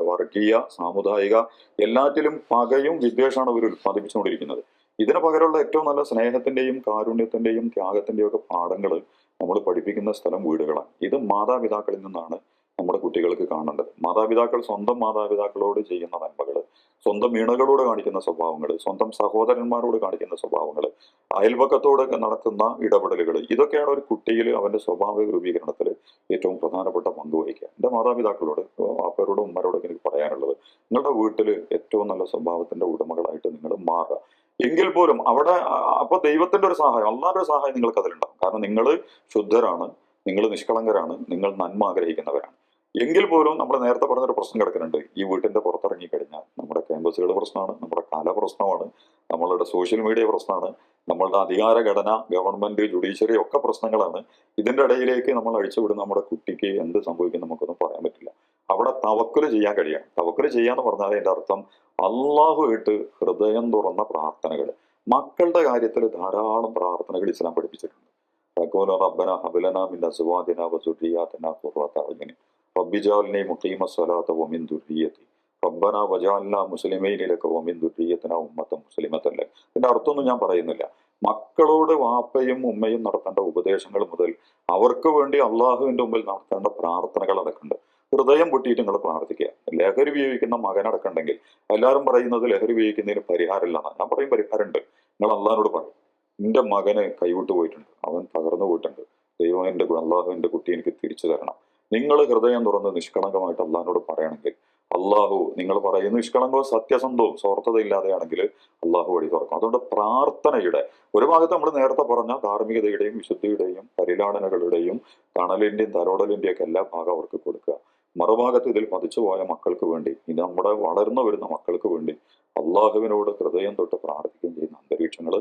വർഗീയ, സാമുദായിക എല്ലാറ്റിലും പകയും വിദ്വേഷമാണ് അവർ ഉത്പാദിപ്പിച്ചുകൊണ്ടിരിക്കുന്നത്. ഇതിന് പകരമുള്ള ഏറ്റവും നല്ല സ്നേഹത്തിന്റെയും കാരുണ്യത്തിന്റെയും ത്യാഗത്തിന്റെയും ഒക്കെ പാഠങ്ങൾ നമ്മൾ പഠിപ്പിക്കുന്ന സ്ഥലം വീടുകളാണ്. ഇത് മാതാപിതാക്കളിൽ നിന്നാണ് നമ്മുടെ കുട്ടികൾക്ക് കാണേണ്ടത്. മാതാപിതാക്കൾ സ്വന്തം മാതാപിതാക്കളോട് ചെയ്യുന്ന നന്മകൾ, സ്വന്തം ഇണകളോട് കാണിക്കുന്ന സ്വഭാവങ്ങൾ, സ്വന്തം സഹോദരന്മാരോട് കാണിക്കുന്ന സ്വഭാവങ്ങൾ, അയൽപക്കത്തോട് നടത്തുന്ന ഇടപെടലുകൾ, ഇതൊക്കെയാണ് ഒരു കുട്ടിയിൽ അവന്റെ സ്വഭാവ രൂപീകരണത്തിൽ ഏറ്റവും പ്രധാനപ്പെട്ട പങ്ക് വഹിക്കുക. എൻ്റെ മാതാപിതാക്കളോട്, അപ്പരോടും ഉമ്മരോടൊക്കെ എനിക്ക് പറയാനുള്ളത്, നിങ്ങളുടെ വീട്ടിൽ ഏറ്റവും നല്ല സ്വഭാവത്തിന്റെ ഉടമകളായിട്ട് നിങ്ങൾ മാറുക. എങ്കിൽ പോലും അവിടെ അപ്പൊ ദൈവത്തിന്റെ ഒരു സഹായം, അള്ളാന്റെ ഒരു സഹായം നിങ്ങൾക്ക് അതിലുണ്ടാവും. കാരണം നിങ്ങൾ ശുദ്ധരാണ്, നിങ്ങൾ നിഷ്കളങ്കരാണ്, നിങ്ങൾ നന്മ ആഗ്രഹിക്കുന്നവരാണ്. എങ്കിൽ പോലും നമ്മൾ നേരത്തെ പറഞ്ഞൊരു പ്രശ്നം കിടക്കുന്നുണ്ട്. ഈ വീട്ടിന്റെ പുറത്തിറങ്ങി കഴിഞ്ഞാൽ നമ്മുടെ ക്യാമ്പസുകൾ പ്രശ്നമാണ്, നമ്മുടെ കല പ്രശ്നമാണ്, നമ്മളുടെ സോഷ്യൽ മീഡിയ പ്രശ്നമാണ്, നമ്മളുടെ അധികാര ഘടന, ഗവൺമെന്റ്, ജുഡീഷ്യറി ഒക്കെ പ്രശ്നങ്ങളാണ്. ഇതിന്റെ ഇടയിലേക്ക് നമ്മൾ അഴിച്ചുവിടുന്ന നമ്മുടെ കുട്ടിക്ക് എന്ത് സംഭവിക്കും നമുക്കൊന്നും പറയാൻ പറ്റില്ല. അവിടെ തവക്കുല് ചെയ്യാൻ കഴിയണം. തവക്കുല് ചെയ്യാന്ന് പറഞ്ഞാൽ അതിന്റെ അർത്ഥം അള്ളാഹുമായിട്ട് ഹൃദയം തുറന്ന പ്രാർത്ഥനകൾ. മക്കളുടെ കാര്യത്തിൽ ധാരാളം പ്രാർത്ഥനകൾ ഇസ്ലാം പഠിപ്പിച്ചിട്ടുണ്ട്. റബ്ബന ഹബലന മിൻ അസ്വാദിന വസുരിയാതിന ഖുർറത അയ്യുൻ റബ്ബി ജഅൽനി മുഖീമ സ്വലാത്ത വമിൻ ദുർരിയതി റബ്ബന വജഅൽനാ മുസ്ലിമീന ലക വമിൻ ദുർരിയതിന ഉമ്മത്തൻ മുസ്ലിമത്തൻ ലക. ഇതിന്റെ അർത്ഥമൊന്നും ഞാൻ പറയുന്നില്ല. മക്കളോട് വാപ്പയും ഉമ്മയും നടത്തേണ്ട ഉപദേശങ്ങൾ മുതൽ അവർക്ക് വേണ്ടി അള്ളാഹുവിന്റെ മുമ്പിൽ നടത്തേണ്ട പ്രാർത്ഥനകൾ അടക്കുന്നുണ്ട്. ഹൃദയം പൊട്ടിയിട്ട് നിങ്ങൾ പ്രാർത്ഥിക്കുക. ലഹരി ഉപയോഗിക്കുന്ന മകനടക്കമുണ്ടെങ്കിൽ എല്ലാവരും പറയുന്നത് ലഹരി ഉപയോഗിക്കുന്നതിന് പരിഹാരമില്ലെന്നാണ്. ഞാൻ പറയും പരിഹാരമുണ്ട്. നിങ്ങൾ അള്ളാഹിനോട് പറയും, എൻ്റെ മകന് കൈവിട്ടു പോയിട്ടുണ്ട്, അവൻ തകർന്നു പോയിട്ടുണ്ട്, ദൈവം അള്ളാഹു എൻ്റെ കുട്ടി എനിക്ക് തിരിച്ചു തരണം. നിങ്ങൾ ഹൃദയം തുറന്ന് നിഷ്കളങ്കമായിട്ട് അള്ളാഹിനോട് പറയണമെങ്കിൽ അള്ളാഹു, നിങ്ങൾ പറയുന്ന നിഷ്കളങ്കവും സത്യസന്ധവും സ്വാർത്ഥതയില്ലാതെയാണെങ്കിൽ അള്ളാഹു വഴി തുറക്കും. അതുകൊണ്ട് പ്രാർത്ഥനയുടെ ഒരു ഭാഗത്ത് നമ്മൾ നേരത്തെ പറഞ്ഞ ധാർമ്മികതയുടെയും വിശുദ്ധിയുടെയും പരിലാളനകളുടെയും തണലിന്റെയും തലോടലിന്റെയും ഒക്കെ എല്ലാ ഭാഗം അവർക്ക് കൊടുക്കുക. മറുഭാഗത്ത് ഇതിൽ പതിച്ചുപോയ മക്കൾക്ക് വേണ്ടി, ഇനി നമ്മുടെ വളർന്നു വരുന്ന മക്കൾക്ക് വേണ്ടി അള്ളാഹുവിനോട് ഹൃദയം തൊട്ട് പ്രാർത്ഥിക്കുകയും ചെയ്യുന്ന അന്തരീക്ഷങ്ങൾ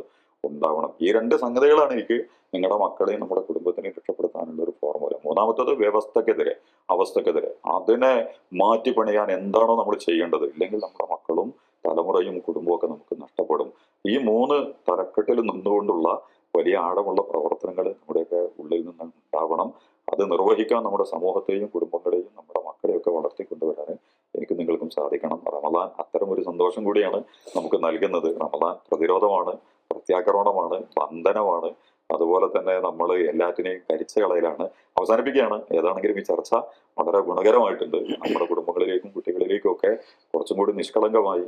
ഉണ്ടാവണം. ഈ രണ്ട് സംഗതികളാണ് എനിക്ക് നിങ്ങളുടെ മക്കളെയും നമ്മുടെ കുടുംബത്തിനെയും രക്ഷപ്പെടുത്താനുള്ള ഒരു ഫോർമുല. മൂന്നാമത്തത് വ്യവസ്ഥക്കെതിരെ, അവസ്ഥക്കെതിരെ. അതിനെ മാറ്റി പണിയാൻ എന്താണോ നമ്മൾ ചെയ്യേണ്ടത്, ഇല്ലെങ്കിൽ നമ്മുടെ മക്കളും തലമുറയും കുടുംബവും ഒക്കെ നമുക്ക് നഷ്ടപ്പെടും. ഈ മൂന്ന് തലക്കെട്ടിൽ നിന്നുകൊണ്ടുള്ള വലിയ ആഴമുള്ള പ്രവർത്തനങ്ങൾ നമ്മുടെയൊക്കെ ഉള്ളിൽ നിന്ന് ഉണ്ടാവണം. അത് നിർവഹിക്കാൻ നമ്മുടെ സമൂഹത്തെയും കുടുംബങ്ങളെയും നമ്മുടെ മക്കളെയും ഒക്കെ വളർത്തിക്കൊണ്ടുവരാൻ എനിക്ക് നിങ്ങൾക്കും സാധിക്കണം. റമദാൻ അത്തരം ഒരു സന്തോഷം കൂടിയാണ് നമുക്ക് നൽകുന്നത്. റമദാൻ പ്രതിരോധമാണ്, പ്രത്യാക്രമണമാണ്, ബന്ധനമാണ്. അതുപോലെ തന്നെ നമ്മൾ എല്ലാറ്റിനെയും കരിച്ചു കളയലാണ്. അവസാനിപ്പിക്കുകയാണ്. ഏതാണെങ്കിലും ഈ ചർച്ച വളരെ ഗുണകരമായിട്ടുണ്ട്. നമ്മുടെ കുടുംബങ്ങളിലേക്കും കുട്ടികളിലേക്കും ഒക്കെ കുറച്ചും കൂടി നിഷ്കളങ്കമായി,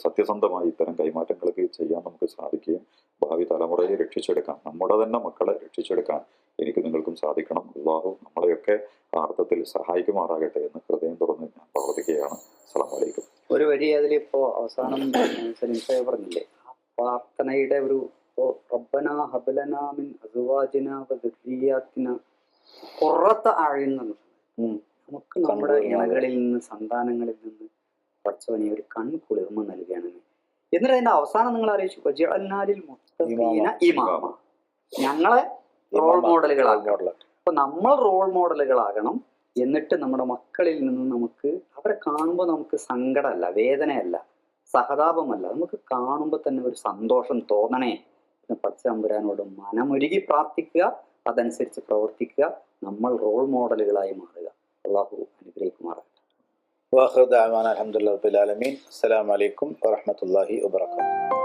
സത്യസന്ധമായി ഇത്തരം കൈമാറ്റങ്ങൾക്ക് ചെയ്യാൻ നമുക്ക് സാധിക്കുകയും ഭാവി തലമുറയെ രക്ഷിച്ചെടുക്കാം, നമ്മുടെ തന്നെ മക്കളെ രക്ഷിച്ചെടുക്കാൻ എനിക്ക് നിങ്ങൾക്കും സാധിക്കണം. അല്ലാഹു നമ്മളെയൊക്കെ ആ അർത്ഥത്തിൽ സഹായിക്കുമാറാകട്ടെ എന്ന് ഹൃദയം തുറന്ന് ഞാൻ പ്രവർത്തിക്കുകയാണ്. അസ്സലാമു അലൈക്കും. ഒരു വരി അതിലിപ്പോ അവസാനം സലീം സാഹിബ് പറഞ്ഞില്ലേ, പ്രാർത്ഥനയുടെ ഒരു റബ്ബന ഹബലന മിൻ അസ്വാജിന വദുരിയാതിന ഖുർറത അയ്യുൻ. നമുക്ക് നമ്മുടെ ഇണകളിൽ നിന്ന്, സന്താനങ്ങളിൽ നിന്ന് പഠിച്ചവനെ ഒരു കൺകുളിർമ നൽകുകയാണെന്ന്. എന്നിട്ട് അതിന്റെ അവസാനം നിങ്ങൾ അറിയിച്ചു, വജഅൽനാലിൽ മുത്തഖീന ഇമാമ, ഞങ്ങളെ റോൾ മോഡലുകളാക്കണം. അപ്പൊ നമ്മൾ റോൾ മോഡലുകളാകണം. എന്നിട്ട് നമ്മുടെ മക്കളിൽ നിന്ന് നമുക്ക് അവരെ കാണുമ്പോൾ നമുക്ക് സങ്കടമല്ല, വേദനയല്ല, സഹതാപമല്ല, നമുക്ക് കാണുമ്പോൾ തന്നെ ഒരു സന്തോഷം തോന്നണേ എന്ന് പടച്ചതമ്പുരാനോട് മനമൊരുകി പ്രാർത്ഥിക്കുക, അതനുസരിച്ച് പ്രവർത്തിക്കുക, നമ്മൾ റോൾ മോഡലുകളായി മാറുക. അള്ളാഹു അനുഗ്രഹിക്കുമാറാകട്ടെ. വാഖിറു ദഅവാന അൽഹംദുലില്ലാഹി റബ്ബിൽ ആലമീൻ. അസ്സലാമു അലൈക്കും വറഹ്മത്തുള്ളാഹി വബറകാതുഹു.